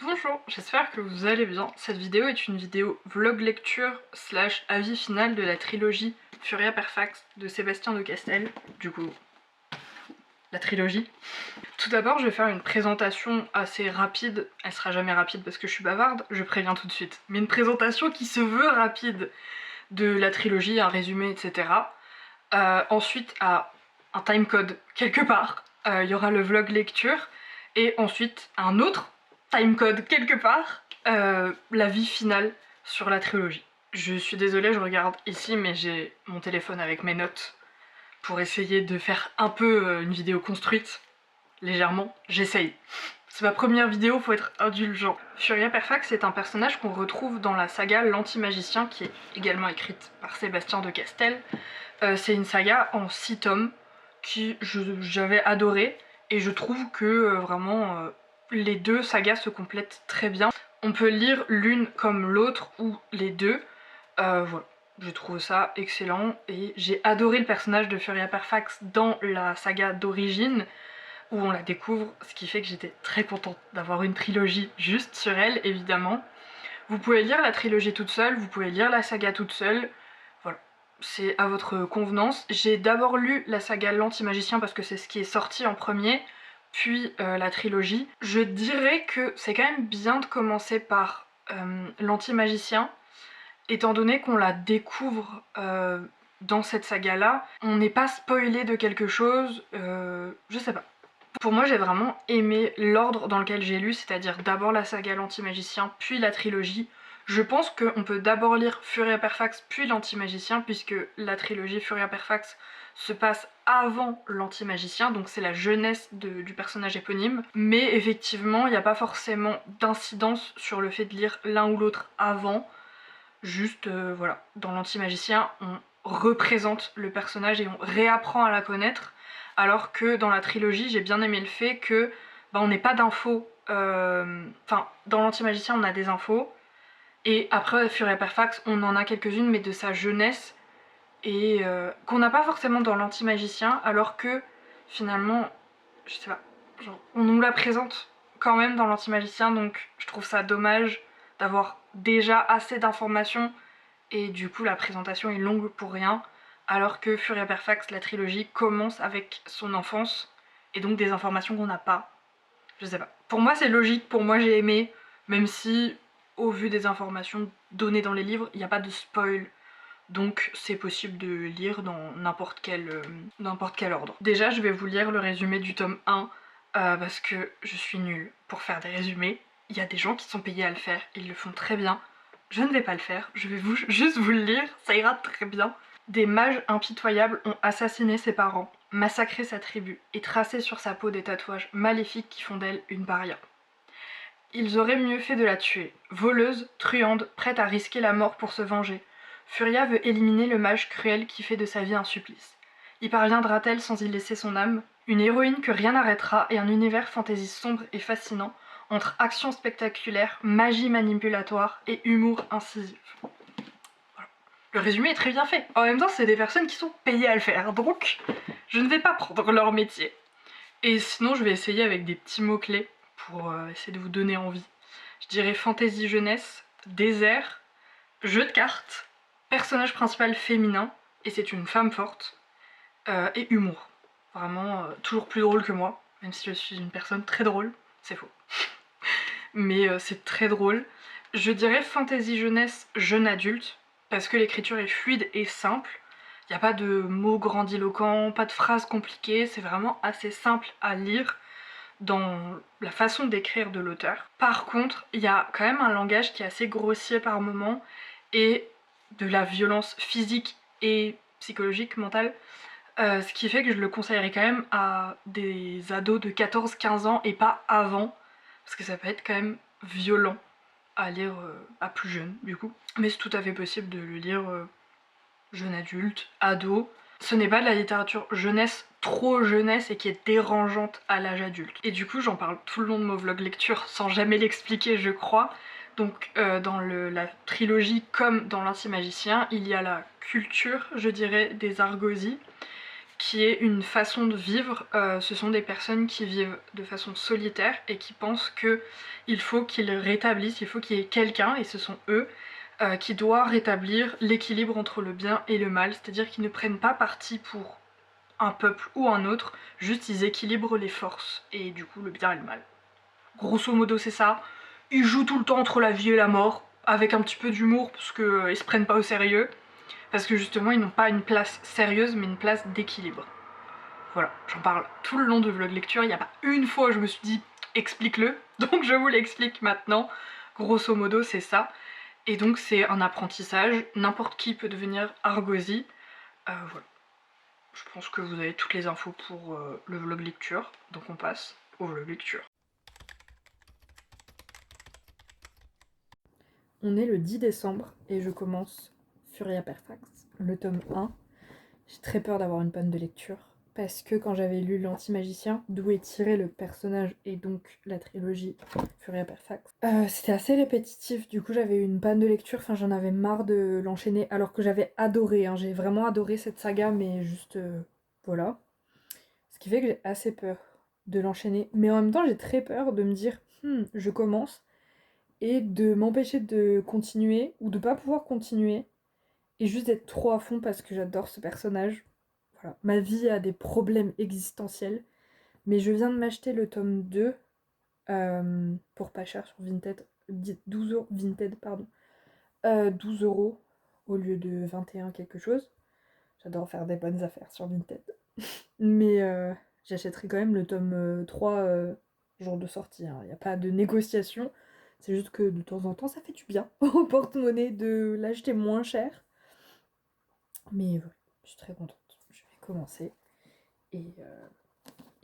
Bonjour, j'espère que vous allez bien. Cette vidéo est une vidéo vlog lecture / avis final de la trilogie Furia Perfect de Sébastien de Castel. Du coup, la trilogie. Tout d'abord, je vais faire une présentation assez rapide. Elle sera jamais rapide parce que je suis bavarde, je préviens tout de suite. Mais une présentation qui se veut rapide de la trilogie, un résumé, etc. Ensuite, à un timecode quelque part, il y aura le vlog lecture. Et ensuite, un autre timecode quelque part, l'avis final sur la trilogie. Je suis désolée, je regarde ici, mais j'ai mon téléphone avec mes notes pour essayer de faire un peu une vidéo construite, légèrement. J'essaye. C'est ma première vidéo, faut être indulgent. Furia Perfect, c'est un personnage qu'on retrouve dans la saga L'Anti-Magicien, qui est également écrite par Sébastien de Castel. C'est une saga en 6 tomes qui j'avais adoré, et je trouve que vraiment les deux sagas se complètent très bien. On peut lire l'une comme l'autre ou les deux. Voilà, je trouve ça excellent et j'ai adoré le personnage de Furia Perfect dans la saga d'origine où on la découvre, ce qui fait que j'étais très contente d'avoir une trilogie juste sur elle, évidemment. Vous pouvez lire la trilogie toute seule, vous pouvez lire la saga toute seule, voilà, c'est à votre convenance. J'ai d'abord lu la saga L'Anti-Magicien parce que c'est ce qui est sorti en premier, puis la trilogie. Je dirais que c'est quand même bien de commencer par L'Anti-Magicien, étant donné qu'on la découvre dans cette saga-là. On n'est pas spoilé de quelque chose, je sais pas. Pour moi, j'ai vraiment aimé l'ordre dans lequel j'ai lu, c'est-à-dire d'abord la saga L'Anti-Magicien, puis la trilogie. Je pense qu'on peut d'abord lire Furia Perfect, puis L'Anti-Magicien, puisque la trilogie Furia Perfect se passe avant L'Anti-Magicien, donc c'est la jeunesse du personnage éponyme. Mais effectivement, il n'y a pas forcément d'incidence sur le fait de lire l'un ou l'autre avant. Juste, voilà, dans L'Anti-Magicien, on représente le personnage et on réapprend à la connaître. Alors que dans la trilogie, j'ai bien aimé le fait que on n'ait pas d'infos. Enfin, dans L'Anti-Magicien, on a des infos. Et après, Furia Perfect, on en a quelques-unes, mais de sa jeunesse. Et qu'on n'a pas forcément dans L'Anti-Magicien, alors que finalement, je sais pas, genre, on nous la présente quand même dans L'Anti-Magicien, donc je trouve ça dommage d'avoir déjà assez d'informations et du coup la présentation est longue pour rien, alors que Furia Perfect, la trilogie, commence avec son enfance et donc des informations qu'on n'a pas. Je sais pas. Pour moi c'est logique, pour moi j'ai aimé, même si au vu des informations données dans les livres, il n'y a pas de spoil. Donc c'est possible de lire dans n'importe quel ordre. Déjà je vais vous lire le résumé du tome 1 parce que je suis nulle pour faire des résumés. Il y a des gens qui sont payés à le faire, ils le font très bien. Je ne vais pas le faire, je vais juste vous le lire, ça ira très bien. Des mages impitoyables ont assassiné ses parents, massacré sa tribu et tracé sur sa peau des tatouages maléfiques qui font d'elle une paria. Ils auraient mieux fait de la tuer. Voleuse, truande, prête à risquer la mort pour se venger, Furia veut éliminer le mage cruel qui fait de sa vie un supplice. Y parviendra-t-elle sans y laisser son âme? Une héroïne que rien n'arrêtera et un univers fantasy sombre et fascinant, entre action spectaculaire, magie manipulatoire et humour incisif. Voilà. Le résumé est très bien fait. En même temps, c'est des personnes qui sont payées à le faire, donc je ne vais pas prendre leur métier. Et sinon, je vais essayer avec des petits mots-clés pour essayer de vous donner envie. Je dirais fantasy jeunesse, désert, jeu de cartes, personnage principal féminin, et c'est une femme forte, et humour. Vraiment toujours plus drôle que moi, même si je suis une personne très drôle, c'est faux. Mais c'est très drôle. Je dirais fantasy jeunesse, jeune adulte, parce que l'écriture est fluide et simple. Il n'y a pas de mots grandiloquents, pas de phrases compliquées, c'est vraiment assez simple à lire dans la façon d'écrire de l'auteur. Par contre, il y a quand même un langage qui est assez grossier par moments, et de la violence physique et psychologique, mentale, ce qui fait que je le conseillerais quand même à des ados de 14-15 ans et pas avant, parce que ça peut être quand même violent à lire à plus jeune du coup. Mais c'est tout à fait possible de le lire jeune adulte, ado. Ce n'est pas de la littérature jeunesse, trop jeunesse et qui est dérangeante à l'âge adulte. Et du coup j'en parle tout le long de mon vlog lecture sans jamais l'expliquer je crois. Donc dans la trilogie comme dans l'Anti-Magicien, il y a la culture, je dirais, des Argosies, qui est une façon de vivre. Ce sont des personnes qui vivent de façon solitaire et qui pensent qu'il faut qu'ils rétablissent, il faut qu'il y ait quelqu'un, et ce sont eux, qui doit rétablir l'équilibre entre le bien et le mal, c'est-à-dire qu'ils ne prennent pas parti pour un peuple ou un autre, juste ils équilibrent les forces, et du coup le bien et le mal. Grosso modo c'est ça, ils jouent tout le temps entre la vie et la mort, avec un petit peu d'humour parce qu'ils se prennent pas au sérieux, parce que justement ils n'ont pas une place sérieuse mais une place d'équilibre. Voilà, j'en parle tout le long de vlog lecture, il n'y a pas une fois où je me suis dit explique-le, donc je vous l'explique maintenant. Grosso modo c'est ça, et donc c'est un apprentissage, n'importe qui peut devenir Argosy. Voilà. Je pense que vous avez toutes les infos pour le vlog lecture, donc on passe au vlog lecture. On est le 10 décembre et je commence Furia Perfect, le tome 1. J'ai très peur d'avoir une panne de lecture, parce que quand j'avais lu L'Anti-Magicien, d'où est tiré le personnage et donc la trilogie Furia Perfect, c'était assez répétitif, du coup j'avais eu une panne de lecture, enfin j'en avais marre de l'enchaîner, alors que j'avais adoré, hein, j'ai vraiment adoré cette saga, mais juste voilà. Ce qui fait que j'ai assez peur de l'enchaîner, mais en même temps j'ai très peur de me dire je commence, et de m'empêcher de continuer, ou de pas pouvoir continuer, et juste d'être trop à fond parce que j'adore ce personnage. Voilà. Ma vie a des problèmes existentiels, mais je viens de m'acheter le tome 2 pour pas cher sur Vinted, 12 euros, Vinted, pardon, 12 euros au lieu de 21 quelque chose. J'adore faire des bonnes affaires sur Vinted. Mais j'achèterai quand même le tome 3 jour de sortie, hein. Il n'y a pas de négociation. C'est juste que de temps en temps, ça fait du bien au porte-monnaie de l'acheter moins cher. Mais voilà, je suis très contente. Je vais commencer. Et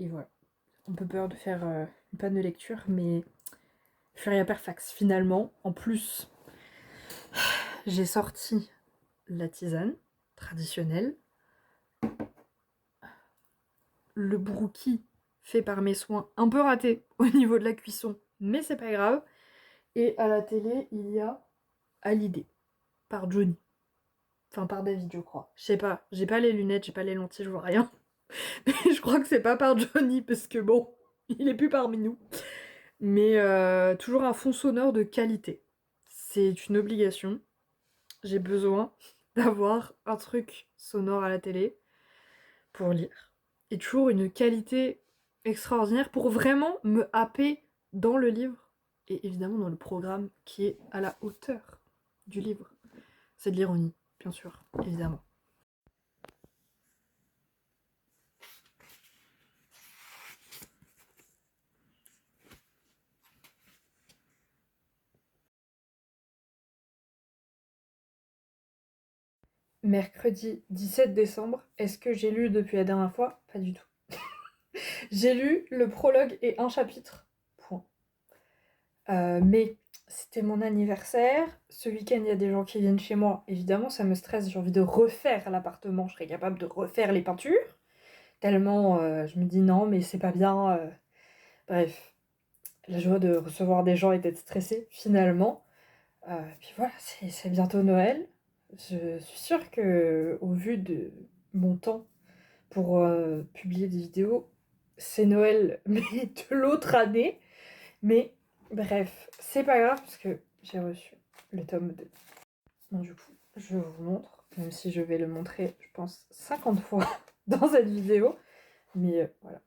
voilà. Un peu peur de faire une panne de lecture, mais Furia Perfax finalement. En plus, j'ai sorti la tisane traditionnelle, le brookie fait par mes soins, un peu raté au niveau de la cuisson, mais c'est pas grave. Et à la télé, il y a Hallyday, par Johnny. Enfin, par David, je crois. Je sais pas, j'ai pas les lunettes, j'ai pas les lentilles, je vois rien. Mais je crois que c'est pas par Johnny, parce que bon, il est plus parmi nous. Mais toujours un fond sonore de qualité. C'est une obligation. J'ai besoin d'avoir un truc sonore à la télé pour lire. Et toujours une qualité extraordinaire pour vraiment me happer dans le livre. Et évidemment dans le programme qui est à la hauteur du livre. C'est de l'ironie, bien sûr, évidemment. Mercredi 17 décembre, est-ce que j'ai lu depuis la dernière fois? Pas du tout. J'ai lu le prologue et un chapitre. Point. Mais c'était mon anniversaire. Ce week-end, il y a des gens qui viennent chez moi. Évidemment, ça me stresse. J'ai envie de refaire l'appartement. Je serais capable de refaire les peintures. Tellement je me dis non, mais c'est pas bien. Bref, la joie de recevoir des gens et d'être stressée, finalement. Puis voilà, c'est bientôt Noël. Je suis sûre que, au vu de mon temps pour publier des vidéos, c'est Noël, mais de l'autre année. Mais bref, c'est pas grave parce que j'ai reçu le tome 2. Donc du coup, je vous montre, même si je vais le montrer, je pense, 50 fois dans cette vidéo. Mais voilà.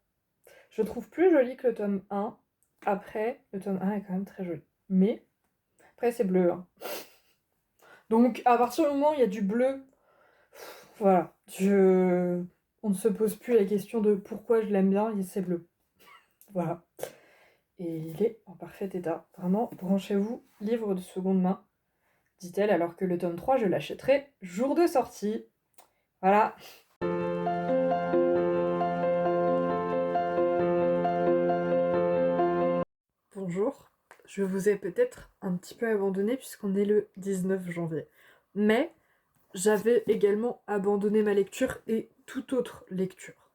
Je trouve plus joli que le tome 1. Après, le tome 1 est quand même très joli. Mais, après c'est bleu, hein. Donc à partir du moment où il y a du bleu, voilà. On ne se pose plus la question de pourquoi je l'aime bien, c'est bleu. Voilà. Et il est en parfait état. Vraiment, branchez-vous, livre de seconde main, dit-elle, alors que le tome 3, je l'achèterai jour de sortie. Voilà. Bonjour. Je vous ai peut-être un petit peu abandonné puisqu'on est le 19 janvier. Mais j'avais également abandonné ma lecture et toute autre lecture.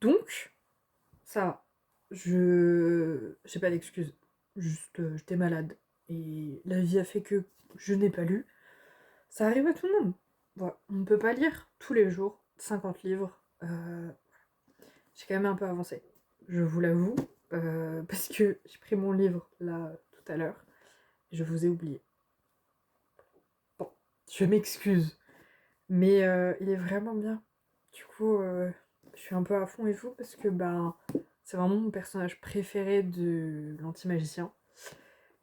Donc, ça va. J'ai pas d'excuses. Juste, j'étais malade. Et la vie a fait que je n'ai pas lu. Ça arrive à tout le monde. Voilà. On ne peut pas lire tous les jours 50 livres J'ai quand même un peu avancé, je vous l'avoue, parce que j'ai pris mon livre là tout à l'heure et je vous ai oublié. Bon, je m'excuse, mais il est vraiment bien. Du coup, je suis un peu à fond et tout parce que c'est vraiment mon personnage préféré de l'anti-magicien.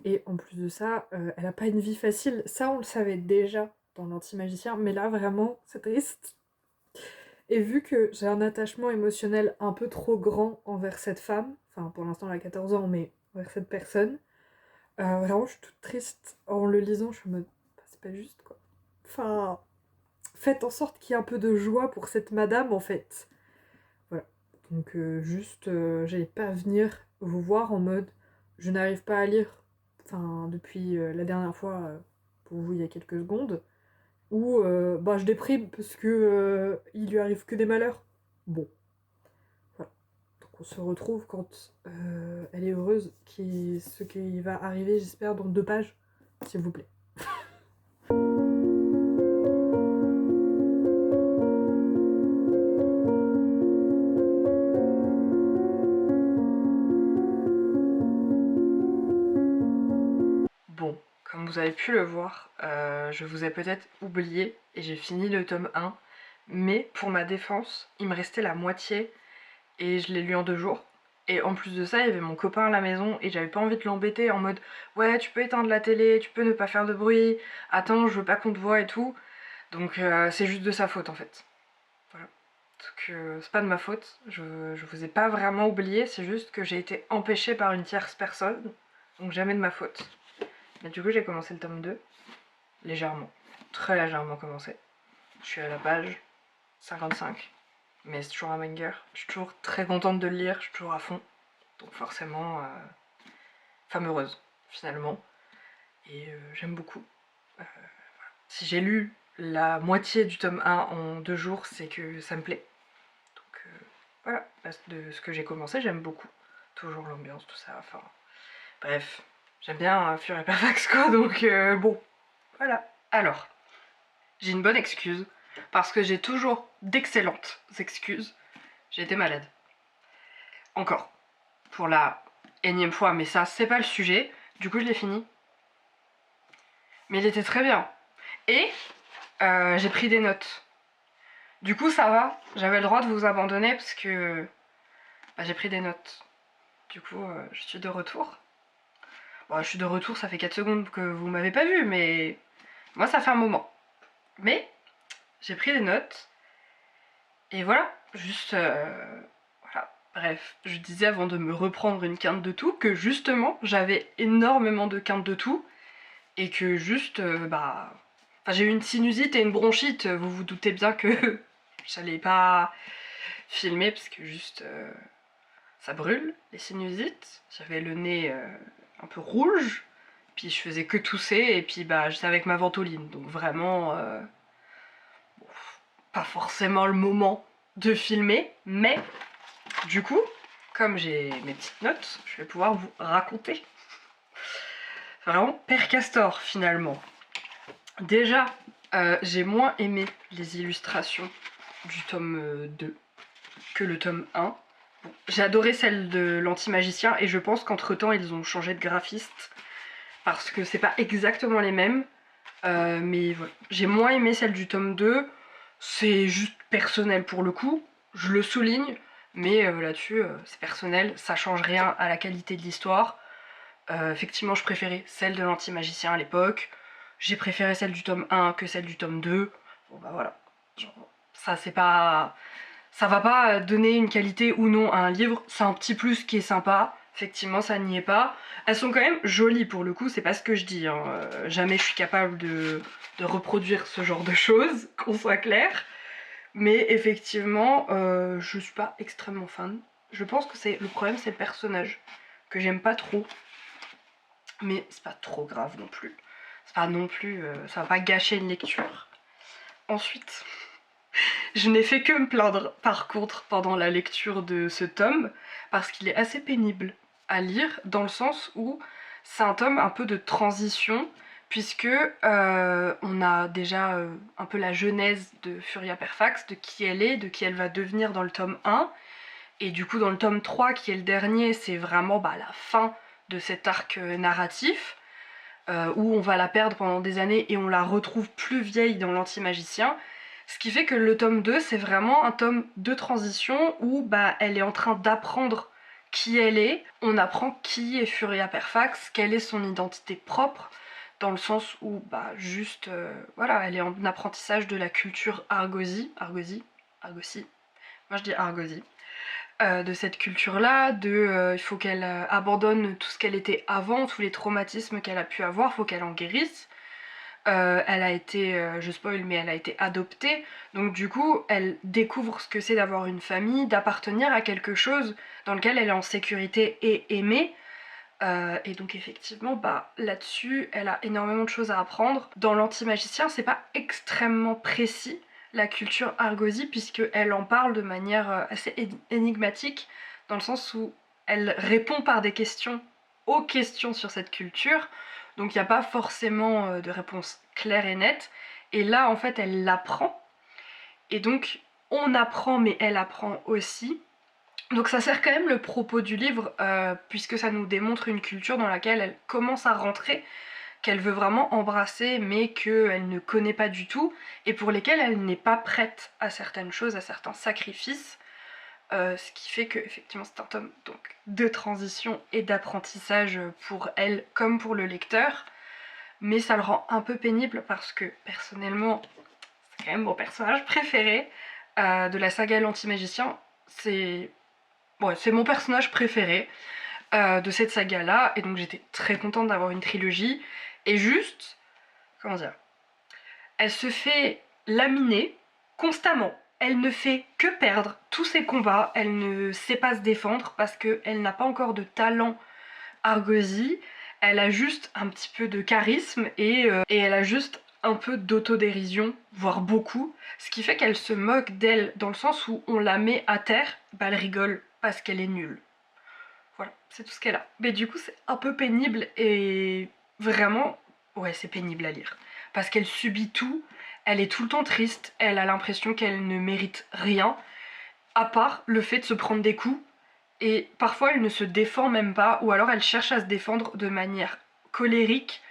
Et en plus de ça, elle a pas une vie facile. Ça, on le savait déjà dans l'anti-magicien, mais là, vraiment, c'est triste. Et vu que j'ai un attachement émotionnel un peu trop grand envers cette femme, enfin pour l'instant elle a 14 ans, mais envers cette personne, vraiment je suis toute triste en le lisant, je suis en mode, c'est pas juste quoi. Enfin, faites en sorte qu'il y ait un peu de joie pour cette madame en fait. Voilà. Donc j'allais pas venir vous voir en mode, je n'arrive pas à lire, enfin depuis la dernière fois pour vous il y a quelques secondes, ou je déprime parce que il lui arrive que des malheurs. Bon, voilà. Donc on se retrouve quand elle est heureuse, ce qui va arriver, j'espère, dans 2 pages, s'il vous plaît. Bon, comme vous avez pu le voir, je vous ai peut-être oublié et j'ai fini le tome 1, mais pour ma défense, il me restait la moitié et je l'ai lu en 2 jours. Et en plus de ça, il y avait mon copain à la maison et j'avais pas envie de l'embêter en mode ouais, tu peux éteindre la télé, tu peux ne pas faire de bruit, attends, je veux pas qu'on te voit et tout. Donc c'est juste de sa faute en fait. Voilà. Donc c'est pas de ma faute, je vous ai pas vraiment oublié, c'est juste que j'ai été empêchée par une tierce personne, donc jamais de ma faute. Mais du coup j'ai commencé le tome 2, légèrement, très légèrement commencé. Je suis à la page 55. Mais c'est toujours un banger. Je suis toujours très contente de le lire, je suis toujours à fond. Donc forcément, femme heureuse, finalement. Et j'aime beaucoup. Voilà. Si j'ai lu la moitié du tome 1 en 2 jours, c'est que ça me plaît. Donc voilà, de ce que j'ai commencé, j'aime beaucoup. Toujours l'ambiance, tout ça, enfin... Bref, j'aime bien Fury Perfect quoi, donc bon, voilà. Alors, j'ai une bonne excuse, parce que j'ai toujours d'excellentes excuses. J'ai été malade. Encore. Pour la énième fois, mais ça, c'est pas le sujet. Du coup, je l'ai fini. Mais il était très bien. Et j'ai pris des notes. Du coup, ça va. J'avais le droit de vous abandonner parce que j'ai pris des notes. Du coup, je suis de retour. Bon, je suis de retour, ça fait 4 secondes que vous m'avez pas vu, mais moi, ça fait un moment. Mais j'ai pris des notes. Et voilà, juste... voilà. Bref, je disais avant de me reprendre une quinte de tout que justement, j'avais énormément de quintes de tout. Et que juste, enfin, j'ai eu une sinusite et une bronchite, vous vous doutez bien que j'allais pas filmer parce que juste, ça brûle, les sinusites. J'avais le nez un peu rouge, puis je faisais que tousser, et puis j'étais avec ma ventoline, donc vraiment, bon, pas forcément le moment de filmer, mais du coup, comme j'ai mes petites notes, je vais pouvoir vous raconter. Vraiment, Père Castor, finalement. Déjà, j'ai moins aimé les illustrations du tome 2 que le tome 1. Bon, j'ai adoré celle de l'anti-magicien et je pense qu'entre temps ils ont changé de graphiste parce que c'est pas exactement les mêmes. Mais voilà, j'ai moins aimé celle du tome 2. C'est juste personnel pour le coup, je le souligne, mais là-dessus c'est personnel, ça change rien à la qualité de l'histoire. Effectivement, je préférais celle de l'anti-magicien à l'époque. J'ai préféré celle du tome 1 que celle du tome 2. Bon bah voilà. Genre, ça c'est pas... Ça va pas donner une qualité ou non à un livre. C'est un petit plus qui est sympa. Effectivement, ça n'y est pas. Elles sont quand même jolies pour le coup, c'est pas ce que je dis. Hein. Jamais je suis capable de reproduire ce genre de choses, qu'on soit clair. Mais effectivement, je suis pas extrêmement fan. Je pense que le problème, c'est le personnage, que j'aime pas trop. Mais c'est pas trop grave non plus. C'est pas non plus... ça va pas gâcher une lecture. Ensuite, je n'ai fait que me plaindre par contre pendant la lecture de ce tome, parce qu'il est assez pénible à lire, dans le sens où c'est un tome un peu de transition, puisque on a déjà un peu la genèse de Furia Perfax, de qui elle est, de qui elle va devenir dans le tome 1, et du coup dans le tome 3, qui est le dernier, c'est vraiment la fin de cet arc narratif, où on va la perdre pendant des années et on la retrouve plus vieille dans l'Anti-Magicien. Ce qui fait que le tome 2, c'est vraiment un tome de transition où elle est en train d'apprendre qui elle est. On apprend qui est Furia Perfax, quelle est son identité propre, dans le sens où juste, voilà, elle est en apprentissage de la culture Argosy, moi je dis Argosy, de cette culture-là, il faut qu'elle abandonne tout ce qu'elle était avant, tous les traumatismes qu'elle a pu avoir, il faut qu'elle en guérisse. Elle a été, je spoil, mais elle a été adoptée, donc du coup elle découvre ce que c'est d'avoir une famille, d'appartenir à quelque chose dans lequel elle est en sécurité et aimée. Et donc effectivement, là-dessus, elle a énormément de choses à apprendre. Dans l'Anti-Magicien, c'est pas extrêmement précis, la culture Argosy, puisqu'elle en parle de manière assez énigmatique, dans le sens où elle répond par des questions aux questions sur cette culture, donc il n'y a pas forcément de réponse claire et nette, et là, en fait, elle l'apprend, et donc on apprend, mais elle apprend aussi. Donc ça sert quand même le propos du livre, puisque ça nous démontre une culture dans laquelle elle commence à rentrer, qu'elle veut vraiment embrasser, mais qu'elle ne connaît pas du tout, et pour lesquelles elle n'est pas prête à certaines choses, à certains sacrifices, ce qui fait que effectivement c'est un tome donc, de transition et d'apprentissage pour elle comme pour le lecteur, mais ça le rend un peu pénible parce que personnellement, c'est quand même mon personnage préféré de la saga L'Anti-Magicien, c'est mon personnage préféré de cette saga-là, et donc j'étais très contente d'avoir une trilogie, et juste, comment dire, elle se fait laminer constamment. Elle ne fait que perdre tous ses combats, elle ne sait pas se défendre parce qu'elle n'a pas encore de talent Argosy, elle a juste un petit peu de charisme et elle a juste un peu d'autodérision, voire beaucoup, ce qui fait qu'elle se moque d'elle dans le sens où on la met à terre, elle rigole parce qu'elle est nulle. Voilà, c'est tout ce qu'elle a. Mais du coup, c'est un peu pénible et vraiment, ouais, c'est pénible à lire. Parce qu'elle subit tout, elle est tout le temps triste, elle a l'impression qu'elle ne mérite rien, à part le fait de se prendre des coups, et parfois elle ne se défend même pas, ou alors elle cherche à se défendre de manière colérique,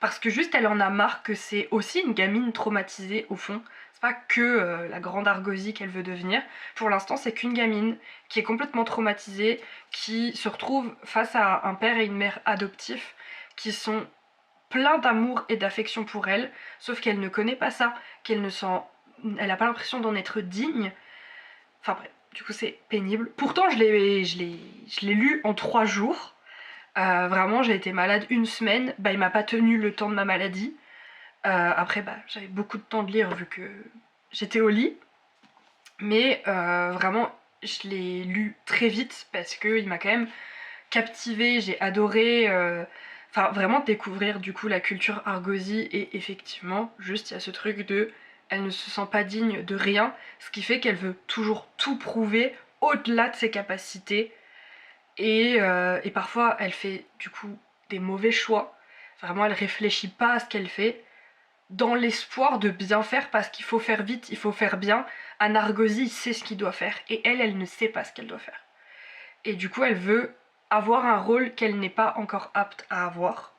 parce que juste elle en a marre que c'est aussi une gamine traumatisée au fond. C'est pas que la grande Argosy qu'elle veut devenir. Pour l'instant, c'est qu'une gamine qui est complètement traumatisée, qui se retrouve face à un père et une mère adoptifs qui sont pleins d'amour et d'affection pour elle, sauf qu'elle ne connaît pas ça, qu'elle ne sent, elle a pas l'impression d'en être digne. Enfin bref, du coup c'est pénible. Pourtant je l'ai lu en 3 jours. Vraiment, j'ai été malade une semaine, il m'a pas tenu le temps de ma maladie. Après, j'avais beaucoup de temps de lire vu que j'étais au lit. Mais vraiment, je l'ai lu très vite parce qu'il m'a quand même captivée, j'ai adoré. Enfin, vraiment découvrir du coup la culture Argosy, et effectivement, juste il y a ce truc de. Elle ne se sent pas digne de rien, ce qui fait qu'elle veut toujours tout prouver au-delà de ses capacités. Et parfois, elle fait du coup des mauvais choix. Vraiment, elle réfléchit pas à ce qu'elle fait, dans l'espoir de bien faire, parce qu'il faut faire vite, il faut faire bien. Anargosy sait ce qu'il doit faire, et elle ne sait pas ce qu'elle doit faire. Et du coup, elle veut avoir un rôle qu'elle n'est pas encore apte à avoir.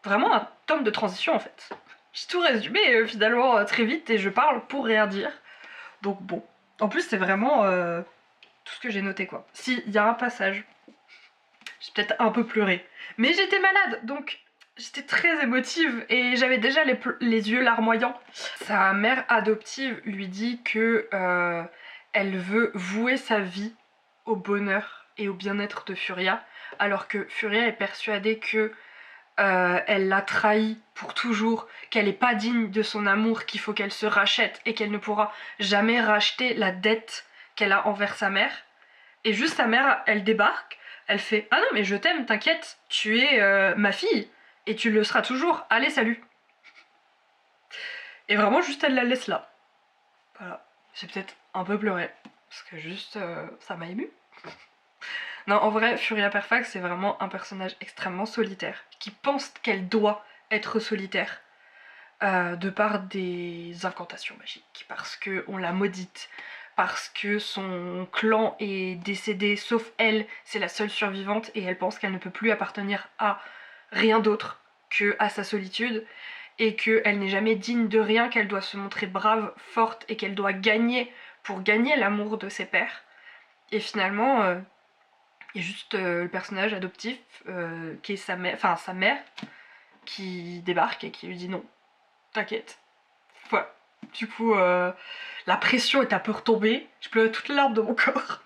Vraiment un tome de transition en fait. J'ai tout résumé finalement très vite, et je parle pour rien dire. Donc bon. En plus, c'est vraiment tout ce que j'ai noté quoi. Si, il y a un passage. J'ai peut-être un peu pleuré. Mais j'étais malade, donc j'étais très émotive et j'avais déjà les yeux larmoyants. Sa mère adoptive lui dit que elle veut vouer sa vie au bonheur et au bien-être de Furia, alors que Furia est persuadée que elle l'a trahi pour toujours, qu'elle n'est pas digne de son amour, qu'il faut qu'elle se rachète et qu'elle ne pourra jamais racheter la dette qu'elle a envers sa mère. Et juste sa mère, elle débarque, elle fait « Ah non mais je t'aime, t'inquiète, tu es ma fille, et tu le seras toujours, allez salut !» Et vraiment juste elle la laisse là. Voilà, j'ai peut-être un peu pleuré, parce que juste ça m'a émue. Non, en vrai, Furia Perfax c'est vraiment un personnage extrêmement solitaire, qui pense qu'elle doit être solitaire, de par des incantations magiques, parce qu'on l'a maudite, parce que son clan est décédé, sauf elle, c'est la seule survivante, et elle pense qu'elle ne peut plus appartenir à rien d'autre que à sa solitude, et qu'elle n'est jamais digne de rien, qu'elle doit se montrer brave, forte, et qu'elle doit gagner pour gagner l'amour de ses pères. Et finalement, il y a juste le personnage adoptif, qui est sa mère, qui débarque et qui lui dit non, t'inquiète. Voilà. Du coup, la pression est un peu retombée, je pleurais toutes les larmes de mon corps.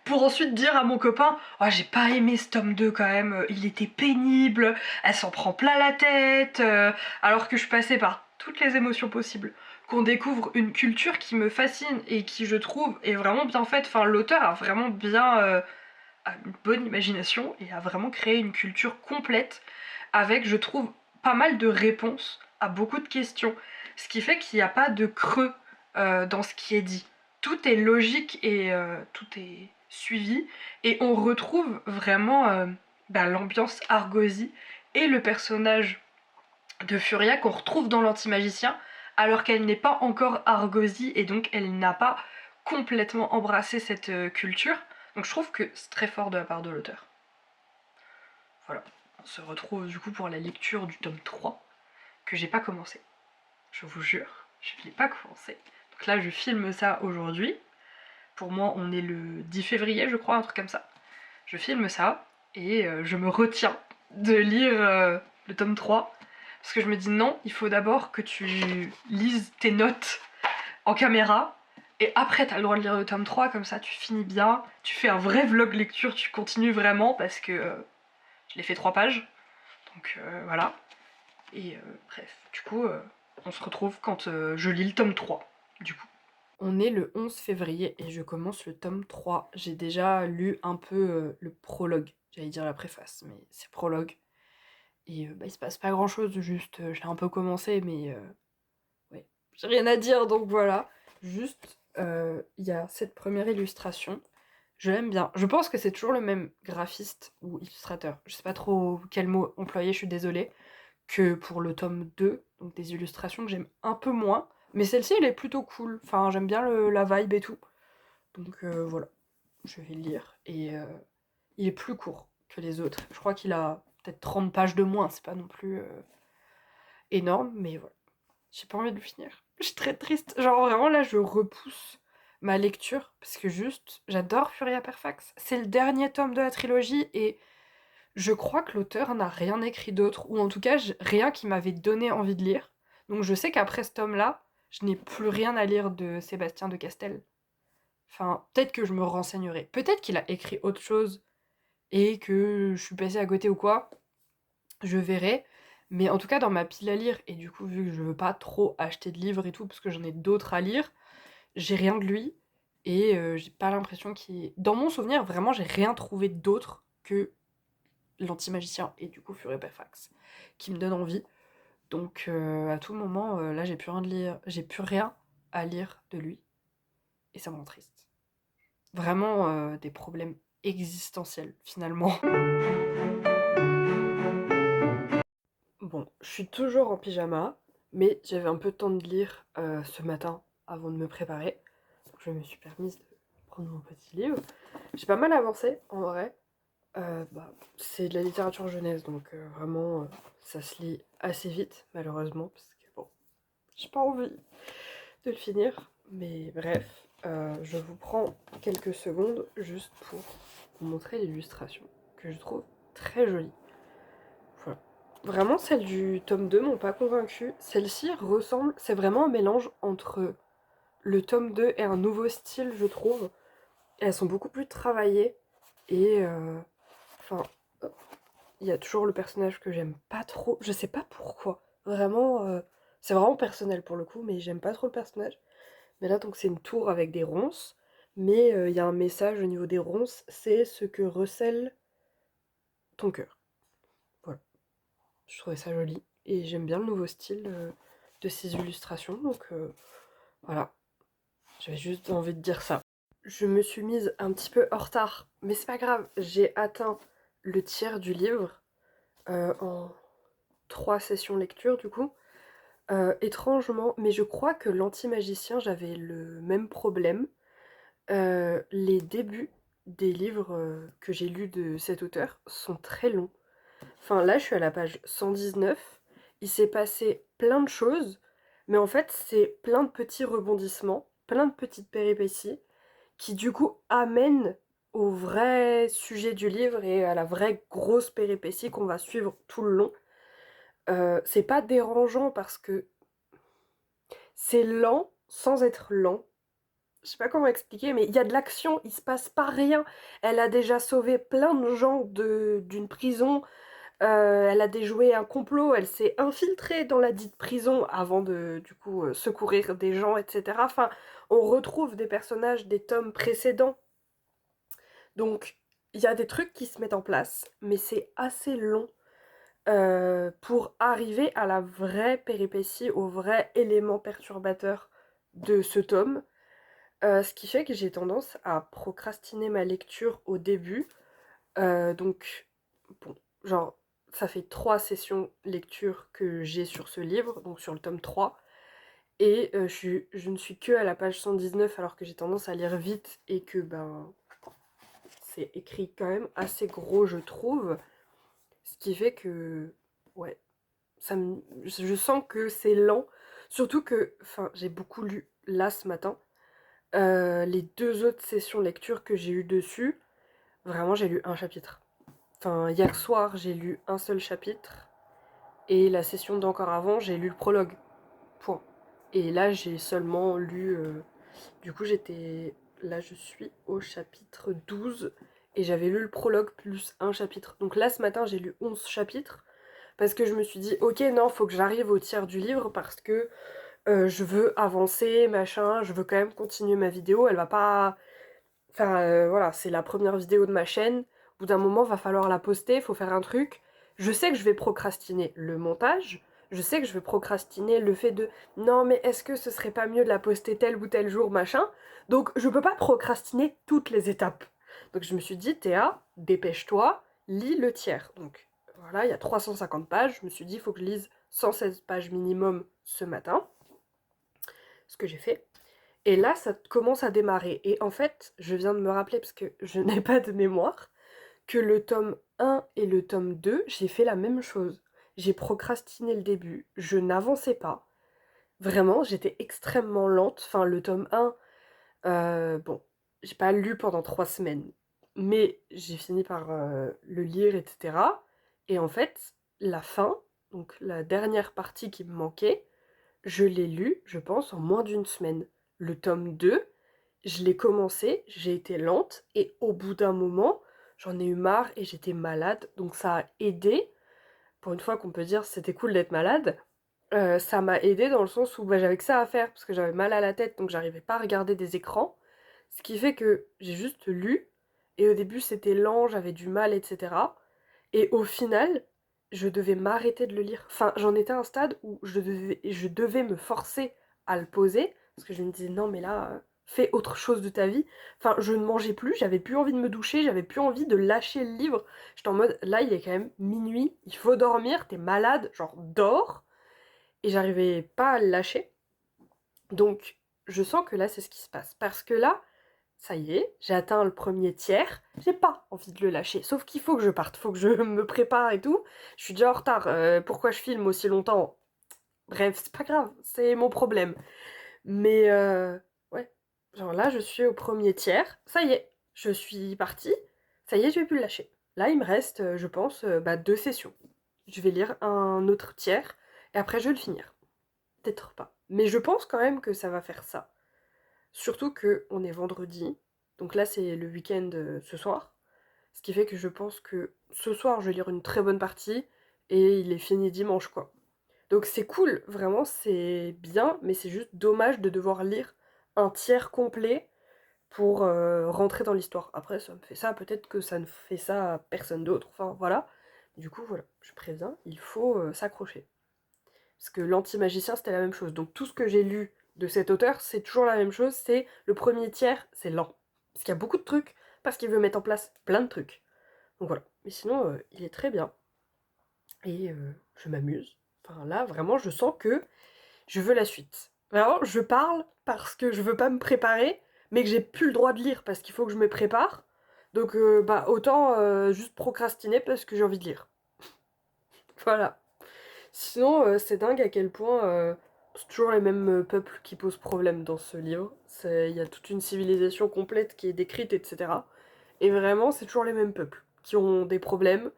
Pour ensuite dire à mon copain, oh, j'ai pas aimé ce tome 2 quand même, il était pénible, elle s'en prend plein la tête, alors que je passais par toutes les émotions possibles. Qu'on découvre une culture qui me fascine et qui, je trouve, est vraiment bien faite. Enfin, l'auteur a vraiment bien a une bonne imagination et a vraiment créé une culture complète avec, je trouve, pas mal de réponses à beaucoup de questions. Ce qui fait qu'il n'y a pas de creux dans ce qui est dit. Tout est logique et tout est suivi et on retrouve vraiment l'ambiance Argosy et le personnage de Furia qu'on retrouve dans l'Anti-Magicien alors qu'elle n'est pas encore Argosy et donc elle n'a pas complètement embrassé cette culture. Donc je trouve que c'est très fort de la part de l'auteur. Voilà, on se retrouve du coup pour la lecture du tome 3 que j'ai pas commencé. Je vous jure, je ne l'ai pas commencé. Donc là je filme ça aujourd'hui. Pour moi on est le 10 février je crois, un truc comme ça. Je filme ça et je me retiens de lire le tome 3 parce que je me dis non, il faut d'abord que tu lises tes notes en caméra et après t'as le droit de lire le tome 3, comme ça tu finis bien, tu fais un vrai vlog lecture, tu continues vraiment parce que je l'ai fait 3 pages, donc voilà. Et bref, du coup on se retrouve quand je lis le tome 3, du coup. On est le 11 février et je commence le tome 3. J'ai déjà lu un peu le prologue, j'allais dire la préface, mais c'est prologue. Et il se passe pas grand chose, juste je l'ai un peu commencé, mais ouais, j'ai rien à dire donc voilà. Juste, il y a cette première illustration. Je l'aime bien. Je pense que c'est toujours le même graphiste ou illustrateur, je sais pas trop quel mot employer, je suis désolée, que pour le tome 2, donc des illustrations que j'aime un peu moins. Mais celle-ci, elle est plutôt cool. Enfin, j'aime bien la vibe et tout. Donc voilà, je vais le lire. Et il est plus court que les autres. Je crois qu'il a peut-être 30 pages de moins, c'est pas non plus énorme, mais voilà. J'ai pas envie de le finir. Je suis très triste. Genre vraiment là, je repousse ma lecture parce que juste, j'adore Furia Perfax. C'est le dernier tome de la trilogie et je crois que l'auteur n'a rien écrit d'autre, ou en tout cas rien qui m'avait donné envie de lire. Donc je sais qu'après ce tome-là, je n'ai plus rien à lire de Sébastien de Castel. Enfin, peut-être que je me renseignerai. Peut-être qu'il a écrit autre chose et que je suis passée à côté ou quoi. Je verrai. Mais en tout cas, dans ma pile à lire, et du coup, vu que je veux pas trop acheter de livres et tout, parce que j'en ai d'autres à lire, j'ai rien de lui. Et j'ai pas l'impression qu'il... Dans mon souvenir, vraiment, j'ai rien trouvé d'autre que l'Anti-Magicien et du coup Furia Perfax qui me donne envie. Donc à tout moment, là j'ai plus rien de lire, j'ai plus rien à lire de lui et ça me rend triste. Vraiment des problèmes existentiels finalement. Bon, je suis toujours en pyjama, mais j'avais un peu de temps de lire ce matin avant de me préparer. Donc je me suis permise de prendre mon petit livre. J'ai pas mal avancé en vrai. C'est de la littérature jeunesse, donc vraiment ça se lit assez vite malheureusement, parce que bon, j'ai pas envie de le finir. Mais bref, je vous prends quelques secondes juste pour vous montrer l'illustration, que je trouve très jolie. Voilà. Vraiment, celles du tome 2 m'ont pas convaincue. Celle-ci ressemble, c'est vraiment un mélange entre le tome 2 et un nouveau style, je trouve. Elles sont beaucoup plus travaillées et enfin, il y a toujours le personnage que j'aime pas trop. Je sais pas pourquoi. Vraiment, c'est vraiment personnel pour le coup, mais j'aime pas trop le personnage. Mais là, donc, c'est une tour avec des ronces. Mais il y a un message au niveau des ronces, c'est ce que recèle ton cœur. Voilà. Je trouvais ça joli. Et j'aime bien le nouveau style de ces illustrations. Donc voilà. J'avais juste envie de dire ça. Je me suis mise un petit peu en retard. Mais c'est pas grave. J'ai atteint le tiers du livre en 3 sessions lecture du coup. Étrangement, mais je crois que l'Anti-Magicien, j'avais le même problème. Les débuts des livres que j'ai lus de cet auteur sont très longs. Enfin là, je suis à la page 119. Il s'est passé plein de choses, mais en fait, c'est plein de petits rebondissements, plein de petites péripéties qui du coup amènent au vrai sujet du livre et à la vraie grosse péripétie qu'on va suivre tout le long. C'est pas dérangeant parce que c'est lent sans être lent. Je sais pas comment expliquer, mais il y a de l'action, il se passe pas rien. Elle a déjà sauvé plein de gens d'une prison, elle a déjoué un complot, elle s'est infiltrée dans la dite prison avant de, du coup, secourir des gens, etc. Enfin, on retrouve des personnages des tomes précédents. Donc, il y a des trucs qui se mettent en place, mais c'est assez long pour arriver à la vraie péripétie, au vrai élément perturbateur de ce tome. Ce qui fait que j'ai tendance à procrastiner ma lecture au début. Donc, bon, genre, ça fait 3 sessions lecture que j'ai sur ce livre, donc sur le tome 3. Et je ne suis que à la page 119 alors que j'ai tendance à lire vite et que ben c'est écrit quand même assez gros je trouve. Ce qui fait que ouais, je sens que c'est lent. Surtout que, enfin, j'ai beaucoup lu là ce matin. Les 2 autres sessions lecture que j'ai eues dessus, vraiment j'ai lu un chapitre. Enfin, hier soir j'ai lu un seul chapitre. Et la session d'encore avant, j'ai lu le prologue. Point. Et là j'ai seulement lu... du coup j'étais... Là je suis au chapitre 12. Et j'avais lu le prologue plus un chapitre. Donc là ce matin j'ai lu 11 chapitres. Parce que je me suis dit, ok, non, faut que j'arrive au tiers du livre parce que je veux avancer, machin, je veux quand même continuer ma vidéo, elle va pas... Enfin, voilà, c'est la première vidéo de ma chaîne, au bout d'un moment, va falloir la poster, faut faire un truc. Je sais que je vais procrastiner le montage, je sais que je vais procrastiner le fait de non, mais est-ce que ce serait pas mieux de la poster tel ou tel jour, machin. Donc, je peux pas procrastiner toutes les étapes. Donc, je me suis dit, Théa, dépêche-toi, lis le tiers. Donc, voilà, il y a 350 pages, je me suis dit, il faut que je lise 116 pages minimum ce matin, ce que j'ai fait. Et là, ça commence à démarrer. Et en fait, je viens de me rappeler, parce que je n'ai pas de mémoire, que le tome 1 et le tome 2, j'ai fait la même chose. J'ai procrastiné le début, je n'avançais pas. Vraiment, j'étais extrêmement lente. Enfin, le tome 1, bon, j'ai pas lu pendant 3 semaines. Mais j'ai fini par le lire, etc. Et en fait, la fin, donc la dernière partie qui me manquait, je l'ai lu, je pense, en moins d'une semaine. Le tome 2, je l'ai commencé, j'ai été lente, et au bout d'un moment, j'en ai eu marre et j'étais malade, donc ça a aidé. Pour une fois qu'on peut dire c'était cool d'être malade, ça m'a aidé dans le sens où bah, j'avais que ça à faire, parce que j'avais mal à la tête, donc j'arrivais pas à regarder des écrans. Ce qui fait que j'ai juste lu, et au début c'était lent, j'avais du mal, etc. Et au final, je devais m'arrêter de le lire. Enfin, j'en étais à un stade où je devais me forcer à le poser, parce que je me disais, non mais là, fais autre chose de ta vie. Enfin, je ne mangeais plus, j'avais plus envie de me doucher, j'avais plus envie de lâcher le livre. J'étais en mode, là, il est quand même minuit, il faut dormir, t'es malade, genre, dors. Et j'arrivais pas à le lâcher. Donc, je sens que là, c'est ce qui se passe. Parce que là, ça y est, j'ai atteint le premier tiers, j'ai pas envie de le lâcher. Sauf qu'il faut que je parte, faut que je me prépare et tout. Je suis déjà en retard, pourquoi je filme aussi longtemps? Bref, c'est pas grave, c'est mon problème. Mais ouais, genre là, je suis au premier tiers, ça y est, je suis partie, ça y est, je vais plus le lâcher. Là, il me reste, je pense, 2 sessions. Je vais lire un autre tiers, et après je vais le finir. Peut-être pas. Mais je pense quand même que ça va faire ça. Surtout que on est vendredi, donc là c'est le week-end ce soir, ce qui fait que je pense que ce soir je vais lire une très bonne partie et il est fini dimanche quoi. Donc c'est cool, vraiment c'est bien, mais c'est juste dommage de devoir lire un tiers complet pour rentrer dans l'histoire. Après ça me fait ça, peut-être que ça ne fait ça à personne d'autre, enfin voilà. Du coup voilà, je préviens, il faut s'accrocher. Parce que l'anti-magicien, c'était la même chose. Donc tout ce que j'ai lu de cet auteur, c'est toujours la même chose. C'est le premier tiers, c'est lent. Parce qu'il y a beaucoup de trucs, parce qu'il veut mettre en place plein de trucs. Donc voilà. Mais sinon, il est très bien. et je m'amuse. Enfin là, vraiment, je sens que je veux la suite. Vraiment, je parle parce que je veux pas me préparer, mais que j'ai plus le droit de lire parce qu'il faut que je me prépare. Donc bah autant juste procrastiner parce que j'ai envie de lire. Voilà. Sinon, c'est dingue à quel point c'est toujours les mêmes peuples qui posent problème dans ce livre. Il y a toute une civilisation complète qui est décrite, etc. Et vraiment, c'est toujours les mêmes peuples qui ont des problèmes.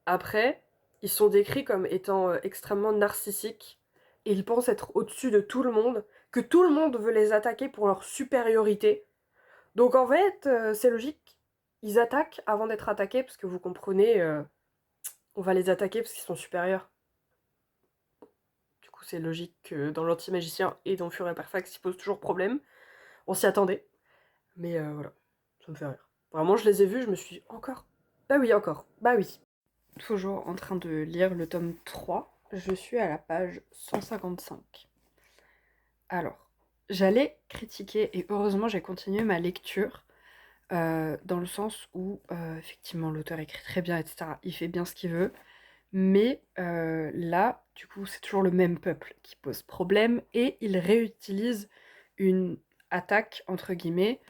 Après, ils sont décrits comme étant extrêmement narcissiques. Et ils pensent être au-dessus de tout le monde, que tout le monde veut les attaquer pour leur supériorité. Donc en fait, c'est logique. Ils attaquent avant d'être attaqués, parce que vous comprenez, on va les attaquer parce qu'ils sont supérieurs. Du coup, c'est logique que dans l'anti-magicien et dans Furia Perfect, ils posent toujours problème. On s'y attendait. Mais voilà, ça me fait rire. Vraiment, je les ai vus, je me suis dit, encore? Bah oui, encore. Bah oui. Toujours en train de lire le tome 3. Je suis à la page 155. Alors, j'allais critiquer, et heureusement j'ai continué ma lecture, dans le sens où, effectivement, l'auteur écrit très bien, etc. Il fait bien ce qu'il veut. Mais là, du coup, c'est toujours le même peuple qui pose problème et il réutilise une attaque, entre guillemets,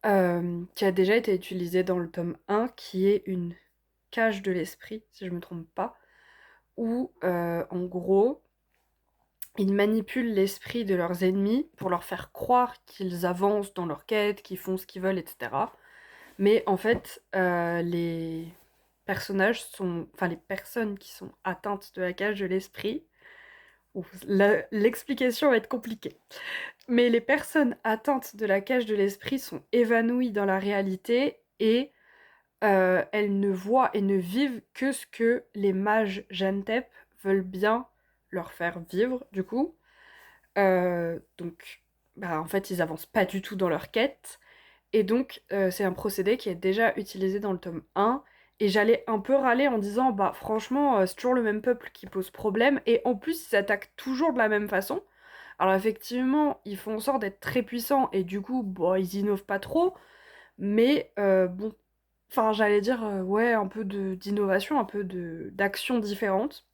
qui a déjà été utilisée dans le tome 1, qui est une cage de l'esprit, si je me trompe pas, où, en gros, ils manipulent l'esprit de leurs ennemis pour leur faire croire qu'ils avancent dans leur quête, qu'ils font ce qu'ils veulent, etc. Mais en fait, les personnages sont... Enfin, les personnes qui sont atteintes de la cage de l'esprit... L'explication va être compliquée. Mais les personnes atteintes de la cage de l'esprit sont évanouies dans la réalité et elles ne voient et ne vivent que ce que les mages Jantep veulent bien leur faire vivre, du coup. Donc, bah, en fait, ils avancent pas du tout dans leur quête. Et donc, c'est un procédé qui est déjà utilisé dans le tome 1. Et j'allais un peu râler en disant, bah franchement, c'est toujours le même peuple qui pose problème. Et en plus, ils s'attaquent toujours de la même façon. Alors effectivement, ils font en sorte d'être très puissants et du coup, bon, ils innovent pas trop. Mais bon, enfin, j'allais dire, ouais, un peu d'innovation, un peu d'action différente.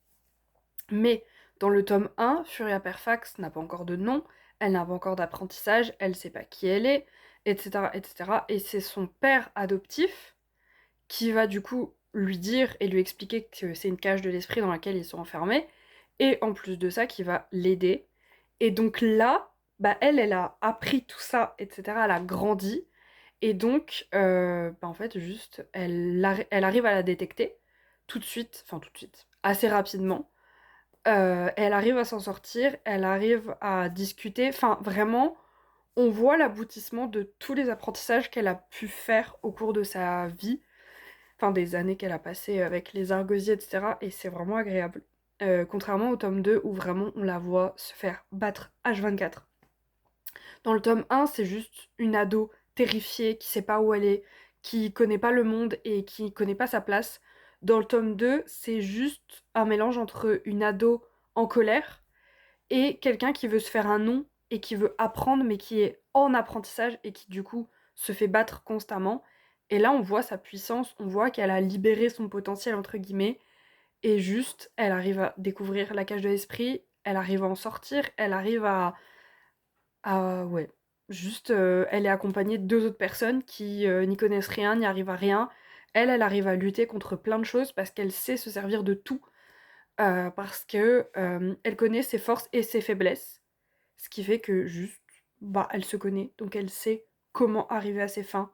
Mais dans le tome 1, Furia Perfax n'a pas encore de nom, elle n'a pas encore d'apprentissage, elle sait pas qui elle est, etc., etc. Et c'est son père adoptif qui va du coup lui dire et lui expliquer que c'est une cage de l'esprit dans laquelle ils sont enfermés, et en plus de ça, qui va l'aider. Et donc là, bah elle a appris tout ça, etc., elle a grandi, et donc, bah en fait, juste, elle arrive à la détecter tout de suite, enfin tout de suite, assez rapidement, elle arrive à s'en sortir, elle arrive à discuter, enfin vraiment, on voit l'aboutissement de tous les apprentissages qu'elle a pu faire au cours de sa vie, enfin des années qu'elle a passées avec les Argosiers, etc. Et c'est vraiment agréable. Contrairement au tome 2 où vraiment on la voit se faire battre H24. Dans le tome 1, c'est juste une ado terrifiée qui sait pas où elle est, qui connaît pas le monde et qui connaît pas sa place. Dans le tome 2, c'est juste un mélange entre une ado en colère et quelqu'un qui veut se faire un nom et qui veut apprendre mais qui est en apprentissage et qui du coup se fait battre constamment. Et là on voit sa puissance, on voit qu'elle a libéré son potentiel entre guillemets et juste elle arrive à découvrir la cage de l'esprit, elle arrive à en sortir, elle arrive ouais, juste elle est accompagnée de 2 autres personnes qui n'y connaissent rien, n'y arrivent à rien. Elle arrive à lutter contre plein de choses parce qu'elle sait se servir de tout, parce que elle connaît ses forces et ses faiblesses. Ce qui fait que juste, bah, elle se connaît, donc elle sait comment arriver à ses fins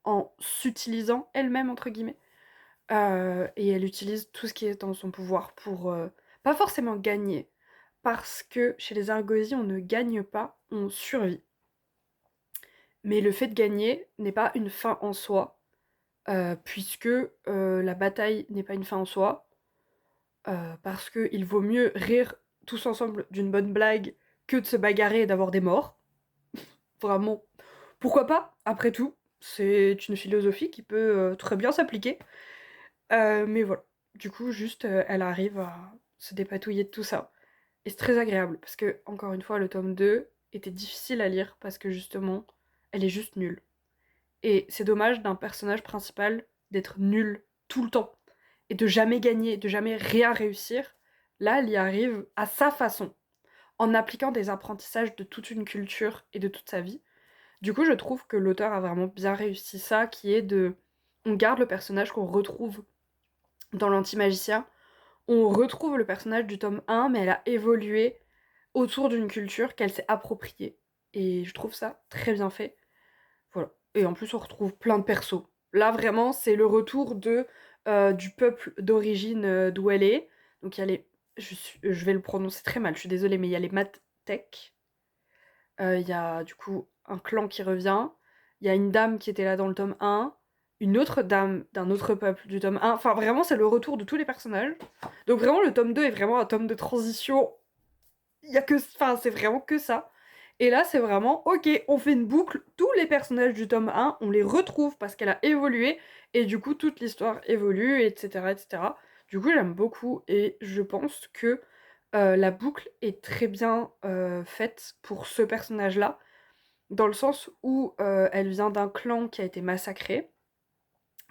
en s'utilisant elle-même, entre guillemets. Et elle utilise tout ce qui est dans son pouvoir pour pas forcément gagner, parce que chez les Argosies, on ne gagne pas, on survit. Mais le fait de gagner n'est pas une fin en soi, puisque la bataille n'est pas une fin en soi, parce qu'il vaut mieux rire tous ensemble d'une bonne blague que de se bagarrer et d'avoir des morts. Vraiment, pourquoi pas, après tout, c'est une philosophie qui peut très bien s'appliquer. Mais voilà, du coup, juste, elle arrive à se dépatouiller de tout ça. Et c'est très agréable, parce que, encore une fois, le tome 2 était difficile à lire, parce que justement, elle est juste nulle. Et c'est dommage d'un personnage principal d'être nul tout le temps. et de jamais gagner, de jamais rien réussir, là, elle y arrive à sa façon, en appliquant des apprentissages de toute une culture et de toute sa vie. Du coup, je trouve que l'auteur a vraiment bien réussi ça, qui est de... On garde le personnage qu'on retrouve dans l'Anti-Magicien, on retrouve le personnage du tome 1, mais elle a évolué autour d'une culture qu'elle s'est appropriée. Et je trouve ça très bien fait. Voilà. Et en plus, on retrouve plein de persos. Là, vraiment, c'est le retour du peuple d'origine d'où elle est. Donc, il y a les... je vais le prononcer très mal, je suis désolée, mais il y a les Matek. Il y a, du coup, un clan qui revient. Il y a une dame qui était là dans le tome 1. Une autre dame d'un autre peuple du tome 1. Enfin, vraiment, c'est le retour de tous les personnages. Donc, vraiment, le tome 2 est vraiment un tome de transition. Il y a que... Enfin, c'est vraiment que ça. Et là, c'est vraiment, ok, on fait une boucle, tous les personnages du tome 1, on les retrouve parce qu'elle a évolué, et du coup, toute l'histoire évolue, etc., etc. Du coup, j'aime beaucoup, et je pense que la boucle est très bien faite pour ce personnage-là, dans le sens où elle vient d'un clan qui a été massacré,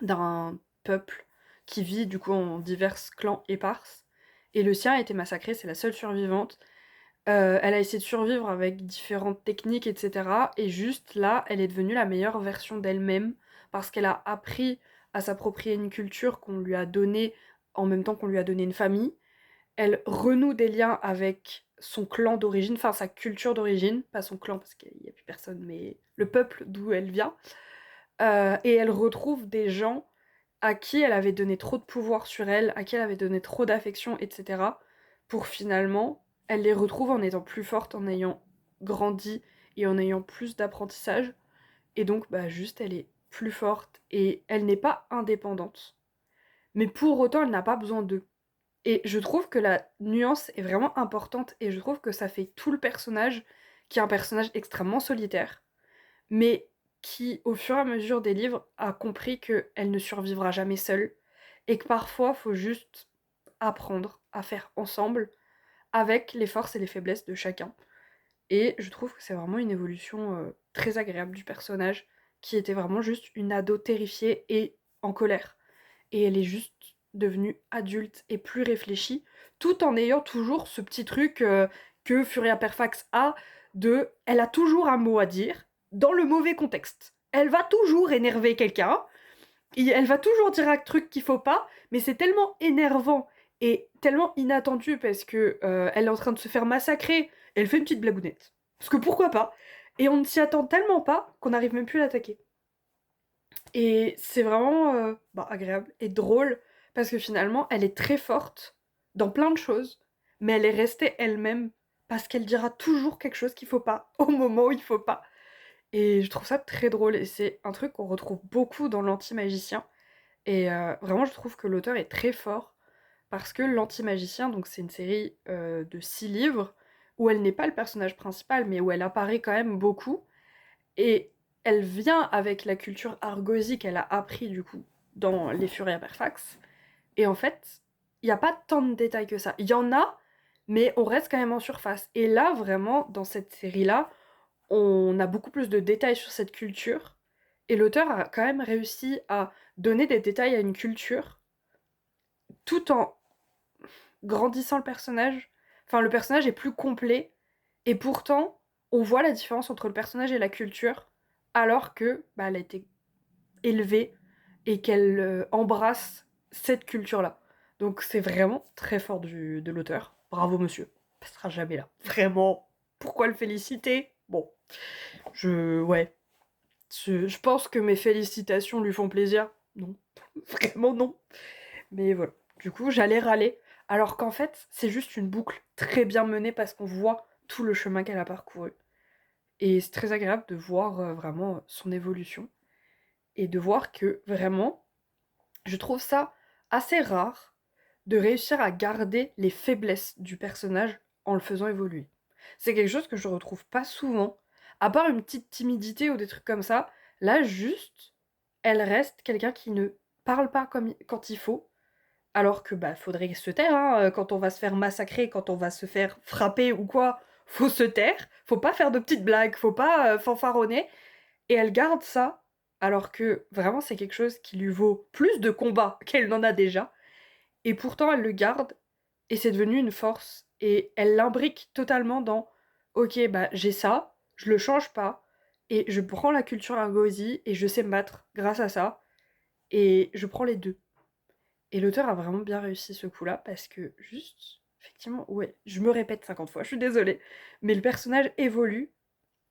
d'un peuple qui vit du coup en divers clans éparses, et le sien a été massacré, c'est la seule survivante. Elle a essayé de survivre avec différentes techniques, etc. Et juste là, elle est devenue la meilleure version d'elle-même parce qu'elle a appris à s'approprier une culture qu'on lui a donnée en même temps qu'on lui a donné une famille. Elle renoue des liens avec son clan d'origine, enfin sa culture d'origine, pas son clan parce qu'il n'y a plus personne, mais le peuple d'où elle vient. Et elle retrouve des gens à qui elle avait donné trop de pouvoir sur elle, à qui elle avait donné trop d'affection, etc. Pour finalement, elle les retrouve en étant plus forte, en ayant grandi et en ayant plus d'apprentissage. Et donc, bah, juste, elle est plus forte et elle n'est pas indépendante. Mais pour autant, elle n'a pas besoin d'eux. Et je trouve que la nuance est vraiment importante et je trouve que ça fait tout le personnage, qui est un personnage extrêmement solitaire, mais qui, au fur et à mesure des livres, a compris qu'elle ne survivra jamais seule, et que parfois, faut juste apprendre à faire ensemble, avec les forces et les faiblesses de chacun. Et je trouve que c'est vraiment une évolution très agréable du personnage, qui était vraiment juste une ado terrifiée et en colère. Et elle est juste devenue adulte et plus réfléchie, tout en ayant toujours ce petit truc que Furia Perfax a, de elle a toujours un mot à dire, dans le mauvais contexte. Elle va toujours énerver quelqu'un, et elle va toujours dire un truc qu'il faut pas, mais c'est tellement énervant et tellement inattendu parce que elle est en train de se faire massacrer, et elle fait une petite blagounette. Parce que pourquoi pas. Et on ne s'y attend tellement pas qu'on n'arrive même plus à l'attaquer. Et c'est vraiment agréable et drôle parce que finalement, elle est très forte dans plein de choses, mais elle est restée elle-même parce qu'elle dira toujours quelque chose qu'il faut pas au moment où il faut pas. Et je trouve ça très drôle et c'est un truc qu'on retrouve beaucoup dans l'Anti-Magicien. Et vraiment, je trouve que l'auteur est très fort parce que l'Anti-Magicien, donc c'est une série de 6 livres où elle n'est pas le personnage principal, mais où elle apparaît quand même beaucoup. Et elle vient avec la culture argosie qu'elle a appris du coup dans Les Furia Perfax. Et en fait, il n'y a pas tant de détails que ça. Il y en a, mais on reste quand même en surface. Et là, vraiment, dans cette série-là, on a beaucoup plus de détails sur cette culture. Et l'auteur a quand même réussi à donner des détails à une culture tout en grandissant le personnage. Enfin, le personnage est plus complet. Et pourtant, on voit la différence entre le personnage et la culture, alors que bah, elle a été élevée et qu'elle embrasse cette culture-là. Donc c'est vraiment très fort de l'auteur. Bravo monsieur. Il passera jamais là. Vraiment. Pourquoi le féliciter? Bon. Ouais. Je pense que mes félicitations lui font plaisir. Non. Vraiment non. Mais voilà. Du coup, j'allais râler. Alors qu'en fait, c'est juste une boucle très bien menée parce qu'on voit tout le chemin qu'elle a parcouru. Et c'est très agréable de voir vraiment son évolution. Et de voir que vraiment, je trouve ça assez rare de réussir à garder les faiblesses du personnage en le faisant évoluer. C'est quelque chose que je retrouve pas souvent, à part une petite timidité ou des trucs comme ça. Là, juste, elle reste quelqu'un qui ne parle pas comme quand il faut, alors que bah faudrait se taire, hein. Quand on va se faire massacrer, quand on va se faire frapper ou quoi, faut se taire, faut pas faire de petites blagues, faut pas fanfaronner. Et elle garde ça, alors que vraiment c'est quelque chose qui lui vaut plus de combats qu'elle n'en a déjà. et pourtant elle le garde, et c'est devenu une force, et elle l'imbrique totalement dans ok, bah j'ai ça, je le change pas, et je prends la culture Argosy, et je sais me battre grâce à ça, et je prends les deux. Et l'auteur a vraiment bien réussi ce coup-là, parce que juste, effectivement, ouais, je me répète 50 fois, je suis désolée, mais le personnage évolue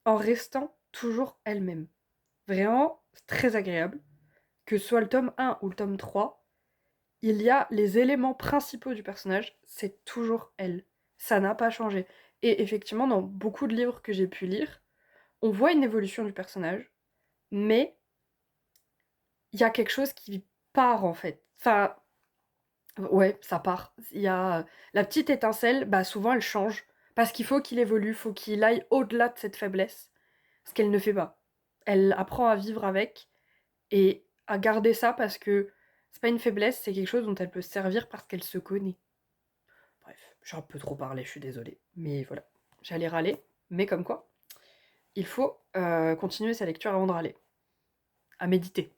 en restant toujours elle-même. Vraiment, c'est très agréable. Que ce soit le tome 1 ou le tome 3, il y a les éléments principaux du personnage, c'est toujours elle. Ça n'a pas changé. Et effectivement, dans beaucoup de livres que j'ai pu lire, on voit une évolution du personnage, mais il y a quelque chose qui part en fait. Enfin, ouais, ça part. Il y a la petite étincelle, bah souvent elle change. Parce qu'il faut qu'il évolue, faut qu'il aille au-delà de cette faiblesse. Ce qu'elle ne fait pas. Elle apprend à vivre avec et à garder ça parce que c'est pas une faiblesse, c'est quelque chose dont elle peut se servir parce qu'elle se connaît. Bref, j'ai un peu trop parlé, je suis désolée. Mais voilà, j'allais râler, mais comme quoi, il faut continuer sa lecture avant de râler. À méditer.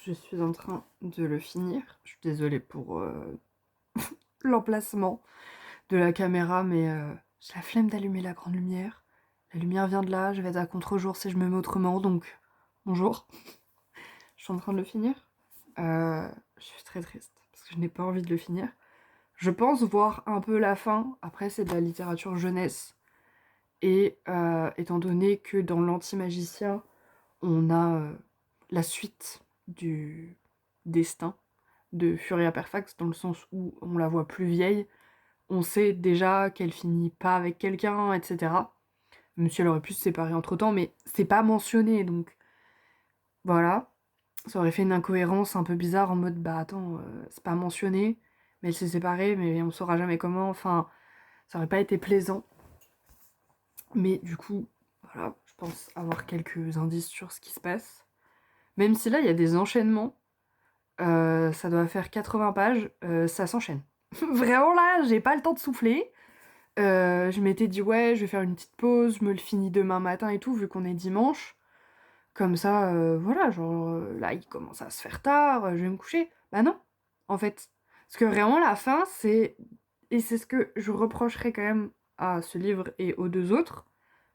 Je suis en train de le finir. Je suis désolée pour l'emplacement de la caméra, mais j'ai la flemme d'allumer la grande lumière. La lumière vient de là, je vais être à contre-jour si je me mets autrement, donc bonjour. Je suis en train de le finir. Je suis très triste, parce que je n'ai pas envie de le finir. Je pense voir un peu la fin, après c'est de la littérature jeunesse, et étant donné que dans l'Anti-Magicien, on a la suite du destin de Furia Perfax, dans le sens où on la voit plus vieille, on sait déjà qu'elle finit pas avec quelqu'un, etc. Même si elle aurait pu se séparer entre-temps, mais c'est pas mentionné, donc voilà. Ça aurait fait une incohérence un peu bizarre en mode bah attends, c'est pas mentionné, mais elle s'est séparée, mais on saura jamais comment, enfin, ça aurait pas été plaisant. Mais du coup, voilà, je pense avoir quelques indices sur ce qui se passe. Même si là, il y a des enchaînements, ça doit faire 80 pages, ça s'enchaîne. Vraiment là, j'ai pas le temps de souffler. Je m'étais dit ouais, je vais faire une petite pause, je me le finis demain matin et tout, vu qu'on est dimanche. Comme ça, voilà, genre, là, il commence à se faire tard, je vais me coucher. Bah non, en fait. Parce que vraiment, la fin, c'est... Et c'est ce que je reprocherais quand même à ce livre et aux deux autres.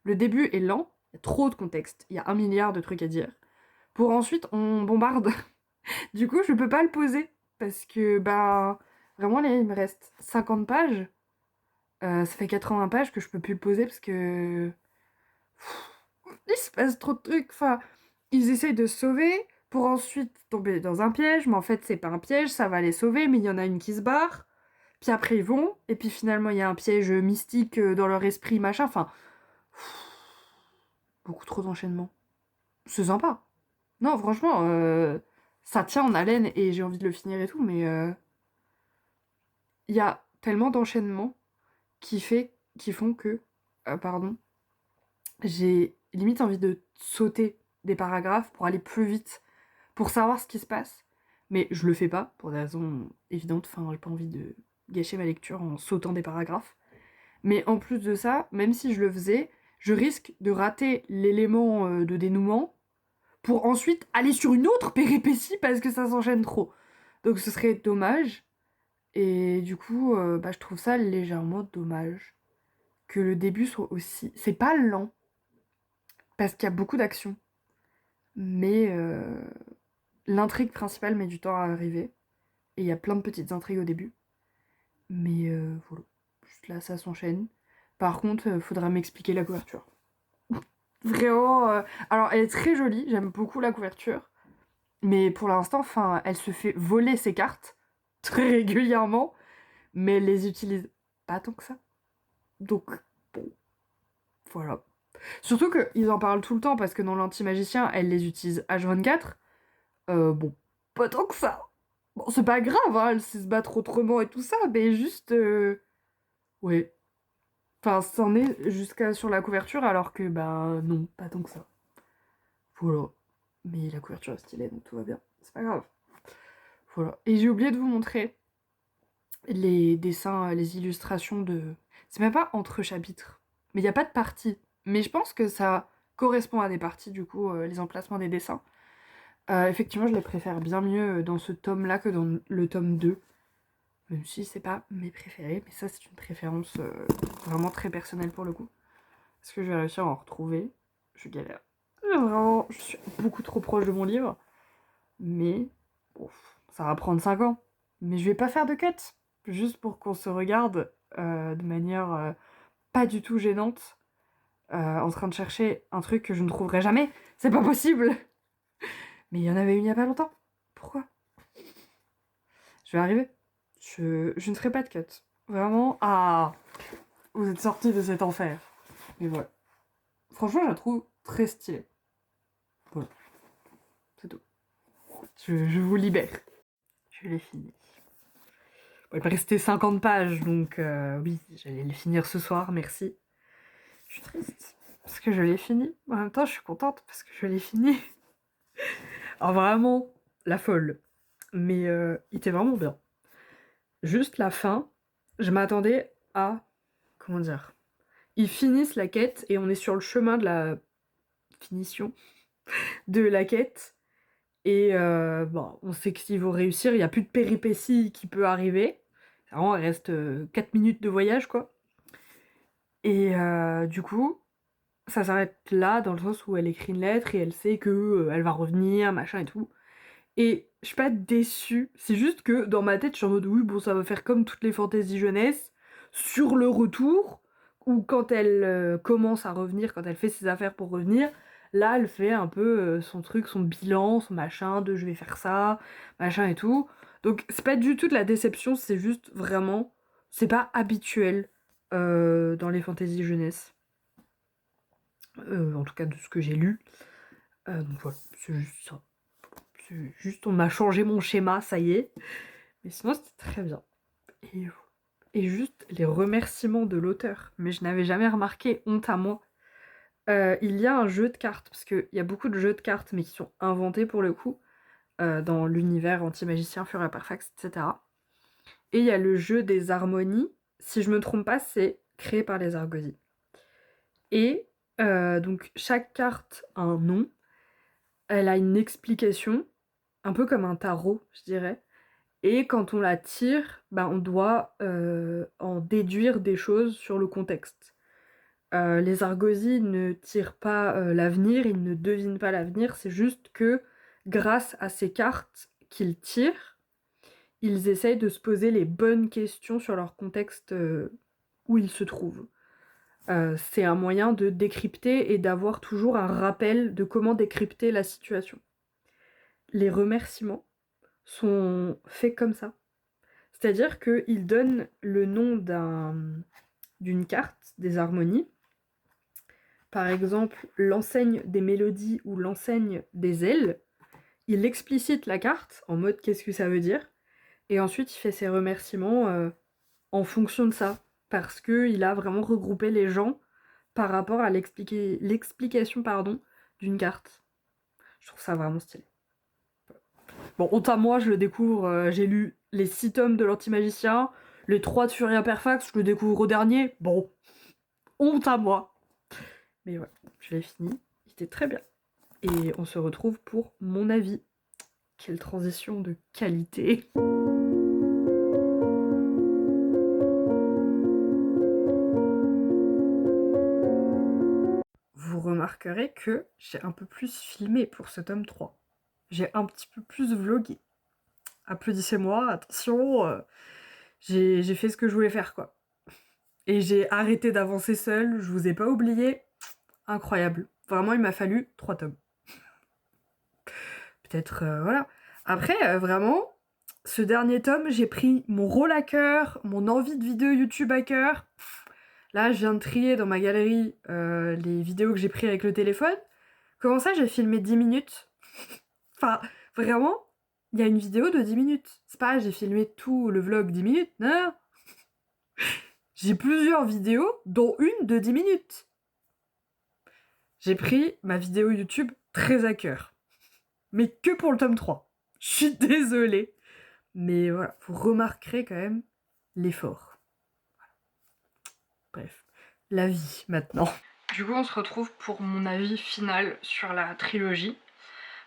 Le début est lent, il y a trop de contexte, il y a 1 milliard de trucs à dire. Pour ensuite, on bombarde. Du coup, je peux pas le poser. Parce que, bah, vraiment, là, il me reste 50 pages. Ça fait 80 pages que je peux plus le poser parce que... Il se passe trop de trucs, enfin, ils essayent de se sauver pour ensuite tomber dans un piège, mais en fait c'est pas un piège, ça va les sauver, mais il y en a une qui se barre, puis après ils vont, et puis finalement il y a un piège mystique dans leur esprit, machin, enfin, beaucoup trop d'enchaînements. C'est sympa. Non, franchement, ça tient en haleine et j'ai envie de le finir et tout, mais il y a tellement d'enchaînements qui font que, pardon, j'ai limite envie de sauter des paragraphes pour aller plus vite, pour savoir ce qui se passe. Mais je le fais pas, pour des raisons évidentes, enfin j'ai pas envie de gâcher ma lecture en sautant des paragraphes. Mais en plus de ça, même si je le faisais, je risque de rater l'élément de dénouement pour ensuite aller sur une autre péripétie parce que ça s'enchaîne trop. Donc ce serait dommage. Et du coup, bah, je trouve ça légèrement dommage que le début soit aussi... C'est pas lent, parce qu'il y a beaucoup d'action. Mais l'intrigue principale met du temps à arriver. Et il y a plein de petites intrigues au début. Mais voilà. Juste là, ça s'enchaîne. Par contre, faudra m'expliquer la couverture. Vraiment. Alors, elle est très jolie. J'aime beaucoup la couverture. Mais pour l'instant, enfin, elle se fait voler ses cartes très régulièrement. Mais elle les utilise pas tant que ça. Donc, bon, voilà. Surtout qu'ils en parlent tout le temps parce que dans l'Anti-Magicien, elle les utilise H24. Bon, pas tant que ça. Bon, c'est pas grave, hein, elle sait se battre autrement et tout ça, mais juste... ouais. Enfin, c'en est jusqu'à sur la couverture, alors que, bah, non, pas tant que ça. Voilà. Mais la couverture est stylée, donc tout va bien. C'est pas grave. Voilà. Et j'ai oublié de vous montrer les dessins, les illustrations de... C'est même pas entre chapitres. Mais il n'y a pas de partie. Mais je pense que ça correspond à des parties, du coup, les emplacements des dessins. Effectivement, je les préfère bien mieux dans ce tome-là que dans le tome 2. Même si c'est pas mes préférés, mais ça c'est une préférence vraiment très personnelle pour le coup. Est-ce que je vais réussir à en retrouver? Je galère. Vraiment, je suis beaucoup trop proche de mon livre. Mais bon, ça va prendre 5 ans. Mais je vais pas faire de cut. Juste pour qu'on se regarde de manière pas du tout gênante. En train de chercher un truc que je ne trouverai jamais. C'est pas possible. Mais il y en avait une il y a pas longtemps. Pourquoi? Je vais arriver. Je ne ferai pas de cut. Vraiment, ah, vous êtes sortis de cet enfer. Mais voilà. Franchement, je la trouve très stylée. Voilà. C'est tout. Je vous libère. Je l'ai fini. Bon, il me restait 50 pages, donc oui, j'allais le finir ce soir, merci. Je suis triste, parce que je l'ai fini. En même temps, je suis contente, parce que je l'ai fini. Alors vraiment, la folle. Mais il était vraiment bien. Juste la fin, je m'attendais à... Comment dire? Ils finissent la quête, et on est sur le chemin de la finition de la quête. Et bon, on sait que s'ils vont réussir, il n'y a plus de péripéties qui peut arriver. Vraiment, il reste 4 minutes de voyage, quoi. Et du coup, ça s'arrête là, dans le sens où elle écrit une lettre et elle sait que elle va revenir, machin et tout. Et je suis pas déçue, c'est juste que dans ma tête, je suis en mode oui, bon, ça va faire comme toutes les fantaisies jeunesse, sur le retour, ou quand elle commence à revenir, quand elle fait ses affaires pour revenir, là, elle fait un peu son truc, son bilan, son machin, de je vais faire ça, machin et tout. Donc, c'est pas du tout de la déception, c'est juste vraiment, c'est pas habituel dans les fantaisies jeunesse. En tout cas, de ce que j'ai lu. Donc voilà, c'est juste ça. C'est juste, on m'a changé mon schéma, ça y est. Mais sinon, c'était très bien. Et, et juste les remerciements de l'auteur. Mais je n'avais jamais remarqué, honte à moi. Il y a un jeu de cartes, parce qu'il y a beaucoup de jeux de cartes, mais qui sont inventés pour le coup, dans l'univers anti-magicien, Furia Perfect, etc. Et il y a le jeu des harmonies. Si je me trompe pas, c'est créé par les Argosy. Et donc, chaque carte a un nom. Elle a une explication, un peu comme un tarot, je dirais. Et quand on la tire, bah, on doit en déduire des choses sur le contexte. Les Argosy ne tirent pas l'avenir, ils ne devinent pas l'avenir, c'est juste que grâce à ces cartes qu'ils tirent, ils essayent de se poser les bonnes questions sur leur contexte où ils se trouvent. C'est un moyen de décrypter et d'avoir toujours un rappel de comment décrypter la situation. Les remerciements sont faits comme ça. C'est-à-dire qu'ils donnent le nom d'une carte, des harmonies. Par exemple, l'enseigne des mélodies ou l'enseigne des ailes. Il explicite la carte en mode qu'est-ce que ça veut dire. Et ensuite, il fait ses remerciements en fonction de ça. Parce qu'il a vraiment regroupé les gens par rapport à l'explication d'une carte. Je trouve ça vraiment stylé. Bon, honte à moi, je le découvre, j'ai lu les 6 tomes de l'Antimagicien, les 3 de Furia Perfect, je le découvre au dernier. Bon, honte à moi. Mais voilà, je l'ai fini, il était très bien. Et on se retrouve pour mon avis. Quelle transition de qualité. Vous remarquerez que j'ai un peu plus filmé pour ce tome 3. J'ai un petit peu plus vlogué. Applaudissez-moi, attention, j'ai fait ce que je voulais faire, quoi. Et j'ai arrêté d'avancer seule, je vous ai pas oublié. Incroyable. Vraiment, il m'a fallu 3 tomes. Peut-être, voilà. Après, vraiment, ce dernier tome, j'ai pris mon rôle à cœur, mon envie de vidéo YouTube à cœur. Là, je viens de trier dans ma galerie les vidéos que j'ai prises avec le téléphone. Comment ça, j'ai filmé 10 minutes? Enfin, vraiment, il y a une vidéo de 10 minutes. C'est pas, j'ai filmé tout le vlog 10 minutes. Non. J'ai plusieurs vidéos, dont une de 10 minutes. J'ai pris ma vidéo YouTube très à cœur. Mais que pour le tome 3. Je suis désolée. Mais voilà, vous remarquerez quand même l'effort. Bref, la vie maintenant. Du coup, on se retrouve pour mon avis final sur la trilogie.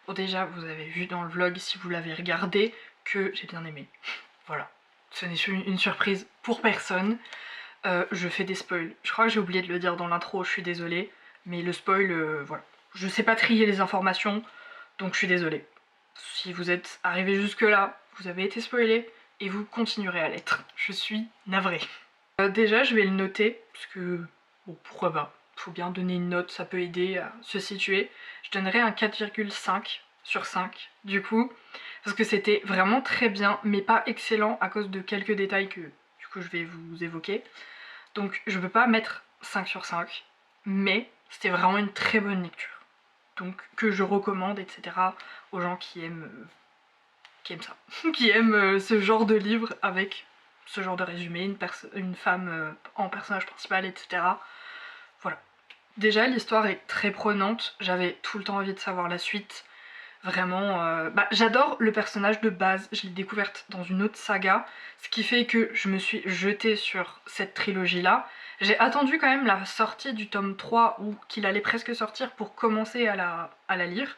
Bon, déjà, vous avez vu dans le vlog, si vous l'avez regardé, que j'ai bien aimé. Voilà, ce n'est une surprise pour personne. Je fais des spoils. Je crois que j'ai oublié de le dire dans l'intro, je suis désolée. Mais le spoil, voilà. Je sais pas trier les informations, donc je suis désolée. Si vous êtes arrivé jusque là, vous avez été spoilé et vous continuerez à l'être. Je suis navrée. Déjà, je vais le noter, parce que, bon, pourquoi pas. Faut bien donner une note, ça peut aider à se situer. Je donnerai un 4,5 sur 5, du coup, parce que c'était vraiment très bien, mais pas excellent à cause de quelques détails que, du coup, je vais vous évoquer. Donc, je peux pas mettre 5 sur 5, mais c'était vraiment une très bonne lecture. Donc, que je recommande, etc., aux gens qui aiment ça, qui aiment ce genre de livre avec ce genre de résumé, une femme en personnage principal, etc. Voilà. Déjà, l'histoire est très prenante, j'avais tout le temps envie de savoir la suite. Vraiment, j'adore le personnage de base, je l'ai découverte dans une autre saga, ce qui fait que je me suis jetée sur cette trilogie-là. J'ai attendu quand même la sortie du tome 3, ou qu'il allait presque sortir, pour commencer à la lire,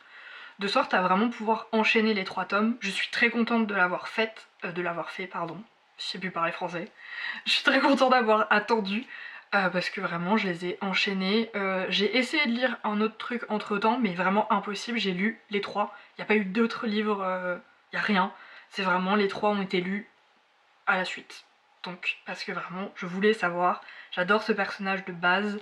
de sorte à vraiment pouvoir enchaîner les 3 tomes. Je suis très contente de l'avoir faite, pardon, je sais plus parler français. Je suis très contente d'avoir attendu, parce que vraiment je les ai enchaînés. J'ai essayé de lire un autre truc entre temps, mais vraiment impossible, j'ai lu les 3. Il n'y a pas eu d'autres livres, il n'y a rien. C'est vraiment les 3 ont été lus à la suite. Donc, parce que vraiment, je voulais savoir, j'adore ce personnage de base,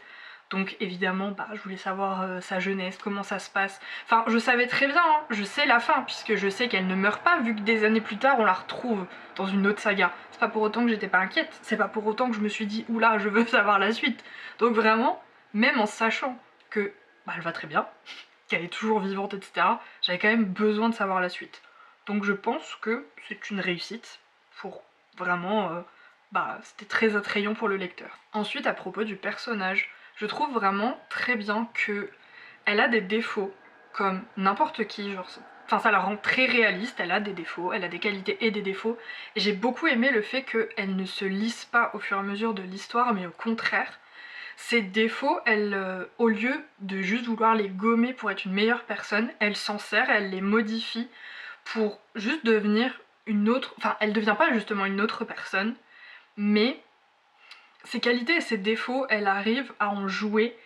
donc évidemment, je voulais savoir sa jeunesse, comment ça se passe. Enfin, je savais très bien, hein, je sais la fin, puisque je sais qu'elle ne meurt pas, vu que des années plus tard, on la retrouve dans une autre saga. C'est pas pour autant que j'étais pas inquiète, c'est pas pour autant que je me suis dit, oula, je veux savoir la suite. Donc vraiment, même en sachant que elle va très bien, qu'elle est toujours vivante, etc., j'avais quand même besoin de savoir la suite. Donc je pense que c'est une réussite pour vraiment... c'était très attrayant pour le lecteur. Ensuite, à propos du personnage, je trouve vraiment très bien que elle a des défauts, comme n'importe qui, genre... Enfin, ça la rend très réaliste, elle a des défauts, elle a des qualités et des défauts. Et j'ai beaucoup aimé le fait qu'elle ne se lisse pas au fur et à mesure de l'histoire, mais au contraire, ses défauts, elle, au lieu de juste vouloir les gommer pour être une meilleure personne, elle s'en sert, elle les modifie pour juste devenir une autre... Enfin, elle devient pas justement une autre personne, mais ses qualités et ses défauts, elle arrive à en jouer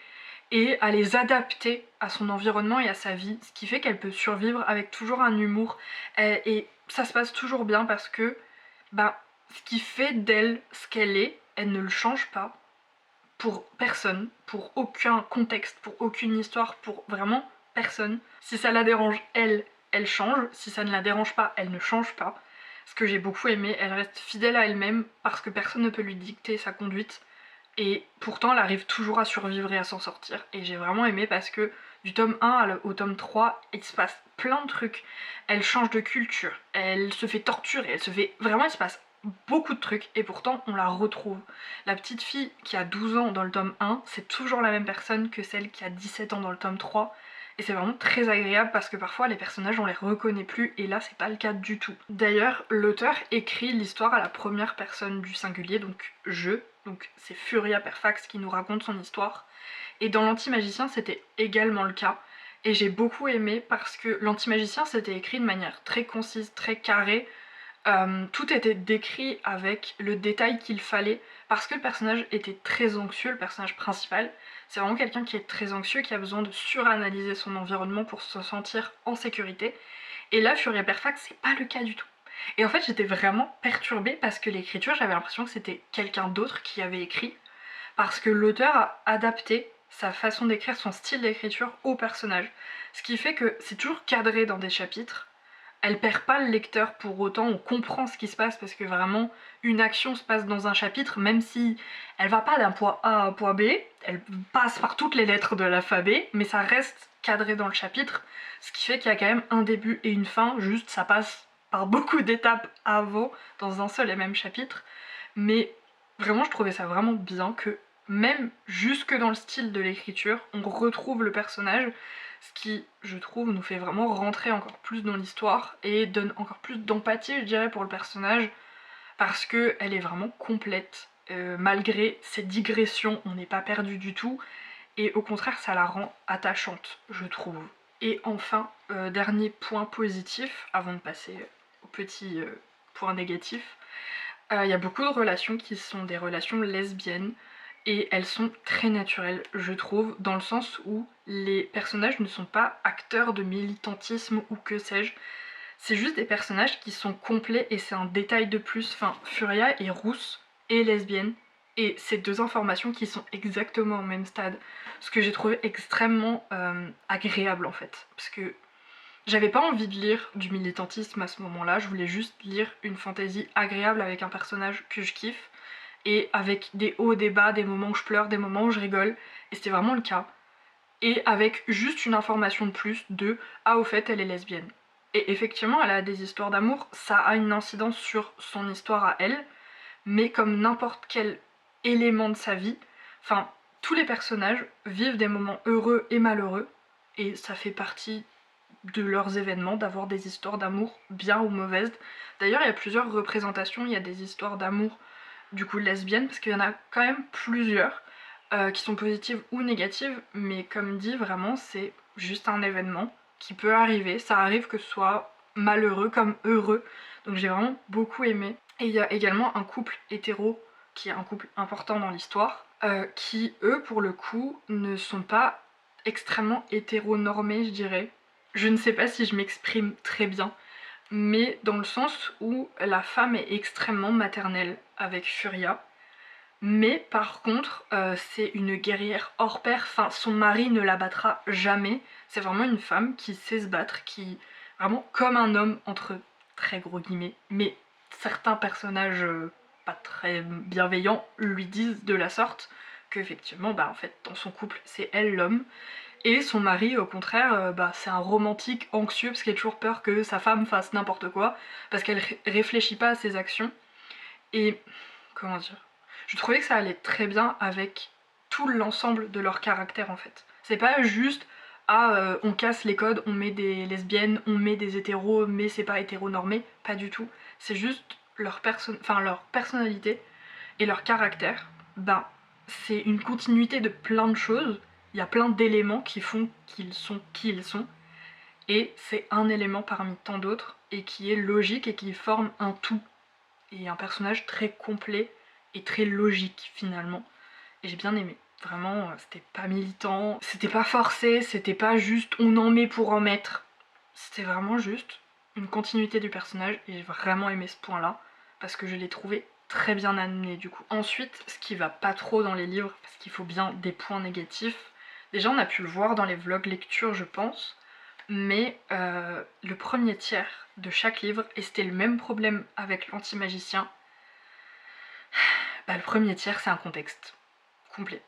et à les adapter à son environnement et à sa vie, ce qui fait qu'elle peut survivre avec toujours un humour, et ça se passe toujours bien parce que ce qui fait d'elle ce qu'elle est, elle ne le change pas pour personne, pour aucun contexte, pour aucune histoire, pour vraiment personne. Si ça la dérange, elle change, si ça ne la dérange pas, elle ne change pas. Ce que j'ai beaucoup aimé, elle reste fidèle à elle-même parce que personne ne peut lui dicter sa conduite, et pourtant elle arrive toujours à survivre et à s'en sortir. Et j'ai vraiment aimé parce que du tome 1 au tome 3, il se passe plein de trucs. Elle change de culture, elle se fait torturer, elle se fait... Vraiment, il se passe beaucoup de trucs et pourtant on la retrouve. La petite fille qui a 12 ans dans le tome 1, c'est toujours la même personne que celle qui a 17 ans dans le tome 3. Et c'est vraiment très agréable parce que parfois les personnages on les reconnaît plus, et là c'est pas le cas du tout. D'ailleurs, l'auteur écrit l'histoire à la première personne du singulier, donc je, donc c'est Furia Perfax qui nous raconte son histoire. Et dans l'Anti-Magicien c'était également le cas. Et j'ai beaucoup aimé parce que l'Anti-Magicien c'était écrit de manière très concise, très carrée. Tout était décrit avec le détail qu'il fallait, parce que le personnage était très anxieux, le personnage principal. C'est vraiment quelqu'un qui est très anxieux, qui a besoin de suranalyser son environnement pour se sentir en sécurité. Et là, Furia Perfax, c'est pas le cas du tout. Et en fait, j'étais vraiment perturbée parce que l'écriture, j'avais l'impression que c'était quelqu'un d'autre qui avait écrit, parce que l'auteur a adapté sa façon d'écrire, son style d'écriture au personnage. Ce qui fait que c'est toujours cadré dans des chapitres. Elle perd pas le lecteur pour autant, on comprend ce qui se passe parce que vraiment une action se passe dans un chapitre, même si elle va pas d'un point A à un point B, elle passe par toutes les lettres de l'alphabet, mais ça reste cadré dans le chapitre, ce qui fait qu'il y a quand même un début et une fin, juste ça passe par beaucoup d'étapes avant dans un seul et même chapitre. Mais vraiment je trouvais ça vraiment bien que même jusque dans le style de l'écriture, on retrouve le personnage, ce qui, je trouve, nous fait vraiment rentrer encore plus dans l'histoire et donne encore plus d'empathie, je dirais, pour le personnage, parce qu'elle est vraiment complète. Malgré ses digressions, on n'est pas perdu du tout, et au contraire, ça la rend attachante, je trouve. Et enfin, dernier point positif, avant de passer au petit point négatif, Il y a beaucoup de relations qui sont des relations lesbiennes et elles sont très naturelles, je trouve, dans le sens où les personnages ne sont pas acteurs de militantisme ou que sais-je. C'est juste des personnages qui sont complets et c'est un détail de plus. Enfin, Furia est rousse et lesbienne et c'est deux informations qui sont exactement au même stade. Ce que j'ai trouvé extrêmement agréable en fait. Parce que j'avais pas envie de lire du militantisme à ce moment-là, je voulais juste lire une fantaisie agréable avec un personnage que je kiffe et avec des hauts, des bas, des moments où je pleure, des moments où je rigole, et c'était vraiment le cas. Et avec juste une information de plus de ah au fait elle est lesbienne. Et effectivement elle a des histoires d'amour, ça a une incidence sur son histoire à elle, mais comme n'importe quel élément de sa vie, enfin tous les personnages vivent des moments heureux et malheureux, et ça fait partie de leurs événements d'avoir des histoires d'amour bien ou mauvaises. D'ailleurs il y a plusieurs représentations, il y a des histoires d'amour du coup lesbiennes, parce qu'il y en a quand même plusieurs qui sont positives ou négatives, mais comme dit, vraiment, c'est juste un événement qui peut arriver. Ça arrive que ce soit malheureux comme heureux, donc j'ai vraiment beaucoup aimé. Et il y a également un couple hétéro, qui est un couple important dans l'histoire, qui, eux, pour le coup, ne sont pas extrêmement hétéronormés, je dirais. Je ne sais pas si je m'exprime très bien, mais dans le sens où la femme est extrêmement maternelle avec Furia, mais par contre, c'est une guerrière hors pair, enfin son mari ne la battra jamais. C'est vraiment une femme qui sait se battre, qui vraiment comme un homme entre très gros guillemets, mais certains personnages pas très bienveillants lui disent de la sorte qu'effectivement bah en fait dans son couple c'est elle l'homme et son mari au contraire bah c'est un romantique anxieux parce qu'il a toujours peur que sa femme fasse n'importe quoi parce qu'elle réfléchit pas à ses actions et comment dire, je trouvais que ça allait très bien avec tout l'ensemble de leur caractère en fait. C'est pas juste ah on casse les codes, on met des lesbiennes, on met des hétéros, mais c'est pas hétéronormé, pas du tout. C'est juste leur personnalité et leur caractère. Ben c'est une continuité de plein de choses. Il y a plein d'éléments qui font qu'ils sont qui ils sont. Et c'est un élément parmi tant d'autres et qui est logique et qui forme un tout et un personnage très complet et très logique finalement. Et j'ai bien aimé. Vraiment, c'était pas militant, c'était pas forcé, c'était pas juste on en met pour en mettre. C'était vraiment juste une continuité du personnage et j'ai vraiment aimé ce point-là parce que je l'ai trouvé très bien amené du coup. Ensuite, ce qui va pas trop dans les livres, parce qu'il faut bien des points négatifs, déjà on a pu le voir dans les vlogs lecture je pense, mais le premier tiers de chaque livre, et c'était le même problème avec l'anti-magicien, bah, le premier tiers c'est un contexte complet.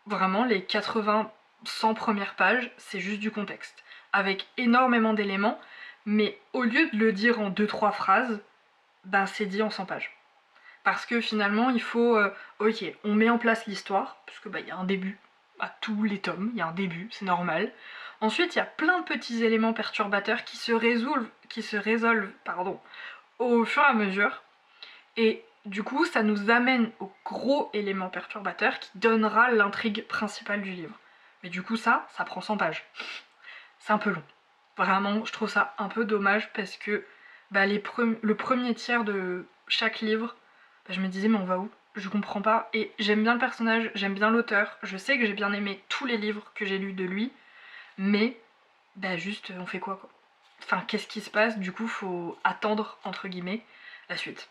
Vraiment les 80-100 premières pages c'est juste du contexte, avec énormément d'éléments, mais au lieu de le dire en 2-3 phrases, ben c'est dit en 100 pages. Parce que finalement il faut, ok, on met en place l'histoire, parce que bah, y a un début à tous les tomes, il y a un début, c'est normal. Ensuite il y a plein de petits éléments perturbateurs qui se résolvent pardon, au fur et à mesure, et du coup ça nous amène au gros élément perturbateur qui donnera l'intrigue principale du livre. Mais du coup ça prend 100 pages. C'est un peu long. Vraiment, je trouve ça un peu dommage parce que bah, le premier tiers de chaque livre, bah, je me disais mais on va où? Je comprends pas. Et j'aime bien le personnage, j'aime bien l'auteur, je sais que j'ai bien aimé tous les livres que j'ai lus de lui, mais bah juste on fait quoi? Enfin qu'est-ce qui se passe? Du coup faut attendre entre guillemets la suite.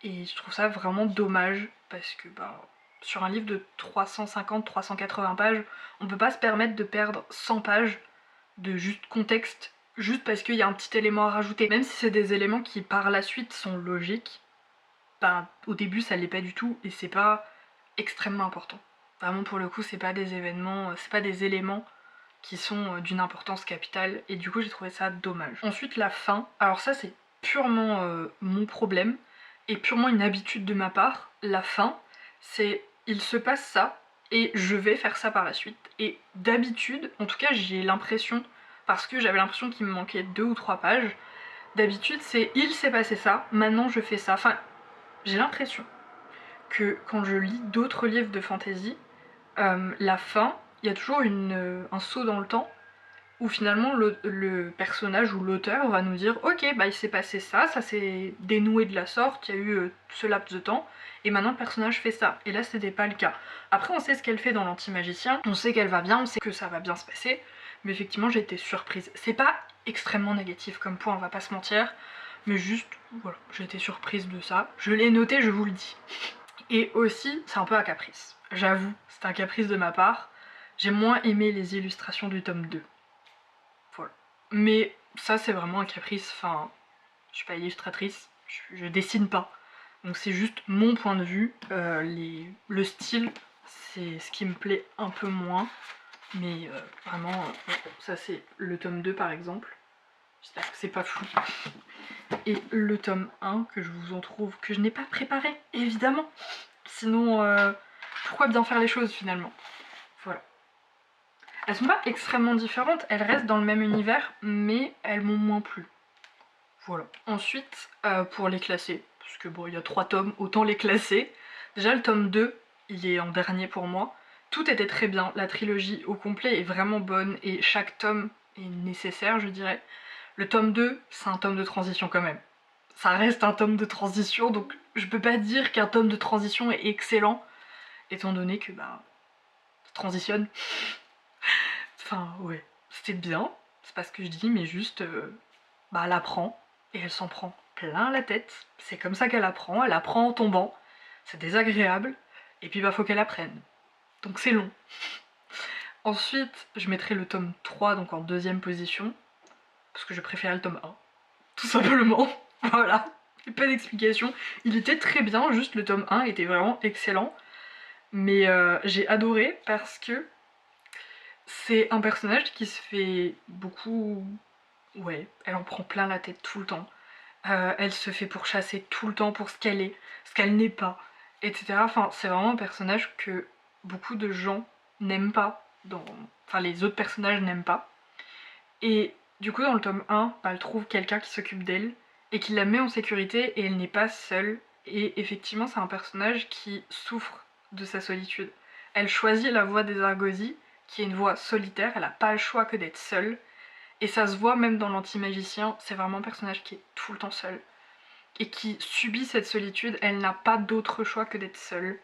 Et je trouve ça vraiment dommage parce que bah sur un livre de 350-380 pages, on peut pas se permettre de perdre 100 pages de juste contexte, juste parce qu'il y a un petit élément à rajouter. Même si c'est des éléments qui par la suite sont logiques, ben au début ça l'est pas du tout et c'est pas extrêmement important. Vraiment pour le coup c'est pas des événements, c'est pas des éléments qui sont d'une importance capitale et du coup j'ai trouvé ça dommage. Ensuite la fin, alors ça c'est purement mon problème et purement une habitude de ma part. La fin c'est il se passe ça et je vais faire ça par la suite. Et d'habitude, en tout cas j'ai l'impression, parce que j'avais l'impression qu'il me manquait 2 ou 3 pages, d'habitude c'est il s'est passé ça, maintenant je fais ça. Enfin j'ai l'impression que quand je lis d'autres livres de fantasy, la fin, il y a toujours un saut dans le temps où finalement le personnage ou l'auteur va nous dire ok, bah il s'est passé ça, ça s'est dénoué de la sorte, il y a eu ce laps de temps, et maintenant le personnage fait ça. Et là c'était pas le cas. Après on sait ce qu'elle fait dans l'Anti-Magicien, on sait qu'elle va bien, on sait que ça va bien se passer, mais effectivement j'ai été surprise. C'est pas extrêmement négatif comme point, on va pas se mentir, mais juste, voilà, j'ai été surprise de ça. Je l'ai noté, je vous le dis. Et aussi, c'est un peu un caprice. J'avoue, c'est un caprice de ma part. J'ai moins aimé les illustrations du tome 2. Voilà. Mais ça, c'est vraiment un caprice. Enfin, je suis pas illustratrice, je dessine pas. Donc c'est juste mon point de vue. Le style, c'est ce qui me plaît un peu moins. Mais vraiment, ça c'est le tome 2 par exemple. J'espère que c'est pas flou. Et le tome 1 que je vous en trouve, que je n'ai pas préparé, évidemment. Sinon, pourquoi bien faire les choses finalement? Voilà. Elles sont pas extrêmement différentes, elles restent dans le même univers, mais elles m'ont moins plu. Voilà. Ensuite, pour les classer, parce que bon, il y a 3 tomes, autant les classer. Déjà, le tome 2, il est en dernier pour moi. Tout était très bien, la trilogie au complet est vraiment bonne, et chaque tome est nécessaire, je dirais. Le tome 2, c'est un tome de transition quand même. Ça reste un tome de transition, donc je peux pas dire qu'un tome de transition est excellent, étant donné que, bah, ça transitionne. Enfin, ouais, c'était bien, c'est pas ce que je dis, mais juste, bah, elle apprend, et elle s'en prend plein la tête. C'est comme ça qu'elle apprend en tombant, c'est désagréable, et puis bah faut qu'elle apprenne. Donc c'est long. Ensuite, je mettrai le tome 3, donc en deuxième position, parce que je préférais le tome 1, tout simplement. Voilà, pas d'explication. Il était très bien, juste le tome 1 était vraiment excellent. Mais j'ai adoré parce que c'est un personnage qui se fait beaucoup... Ouais, elle en prend plein la tête tout le temps. Elle se fait pourchasser tout le temps pour ce qu'elle est, ce qu'elle n'est pas, etc. Enfin, c'est vraiment un personnage que beaucoup de gens n'aiment pas. Enfin, les autres personnages n'aiment pas. Et du coup, dans le tome 1, bah, elle trouve quelqu'un qui s'occupe d'elle et qui la met en sécurité et elle n'est pas seule. Et effectivement, c'est un personnage qui souffre de sa solitude. Elle choisit la voie des Argosy, qui est une voie solitaire, elle n'a pas le choix que d'être seule. Et ça se voit même dans l'Anti-Magicien, c'est vraiment un personnage qui est tout le temps seul. Et qui subit cette solitude, elle n'a pas d'autre choix que d'être seule.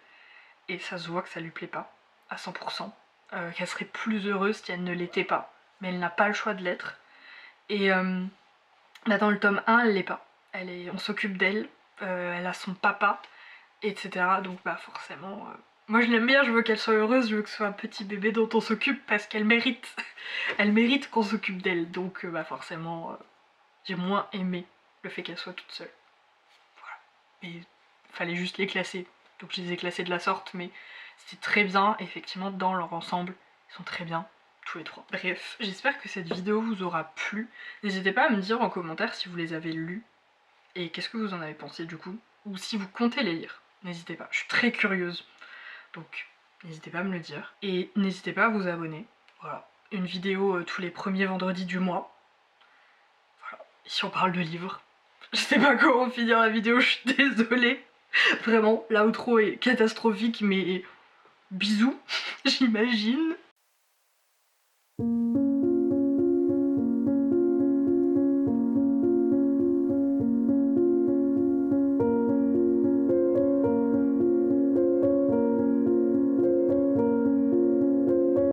Et ça se voit que ça lui plaît pas, à 100%. Qu'elle serait plus heureuse si elle ne l'était pas. Mais elle n'a pas le choix de l'être. Et là dans le tome 1, elle l'est pas. On s'occupe d'elle, elle a son papa, etc. Donc bah forcément... Moi je l'aime bien, je veux qu'elle soit heureuse, je veux que ce soit un petit bébé dont on s'occupe parce qu'elle mérite. Elle mérite qu'on s'occupe d'elle, donc bah forcément j'ai moins aimé le fait qu'elle soit toute seule. Voilà. Mais il fallait juste les classer. Donc je les ai classés de la sorte, mais c'était très bien, effectivement dans leur ensemble, ils sont très bien. Tous les 3. Bref, j'espère que cette vidéo vous aura plu. N'hésitez pas à me dire en commentaire si vous les avez lus et qu'est-ce que vous en avez pensé du coup, ou si vous comptez les lire. N'hésitez pas, je suis très curieuse. Donc n'hésitez pas à me le dire. Et n'hésitez pas à vous abonner. Voilà, une vidéo tous les premiers vendredis du mois. Voilà, ici on parle de livres. Je sais pas comment finir la vidéo, je suis désolée. Vraiment, l'outro est catastrophique, mais bisous, j'imagine.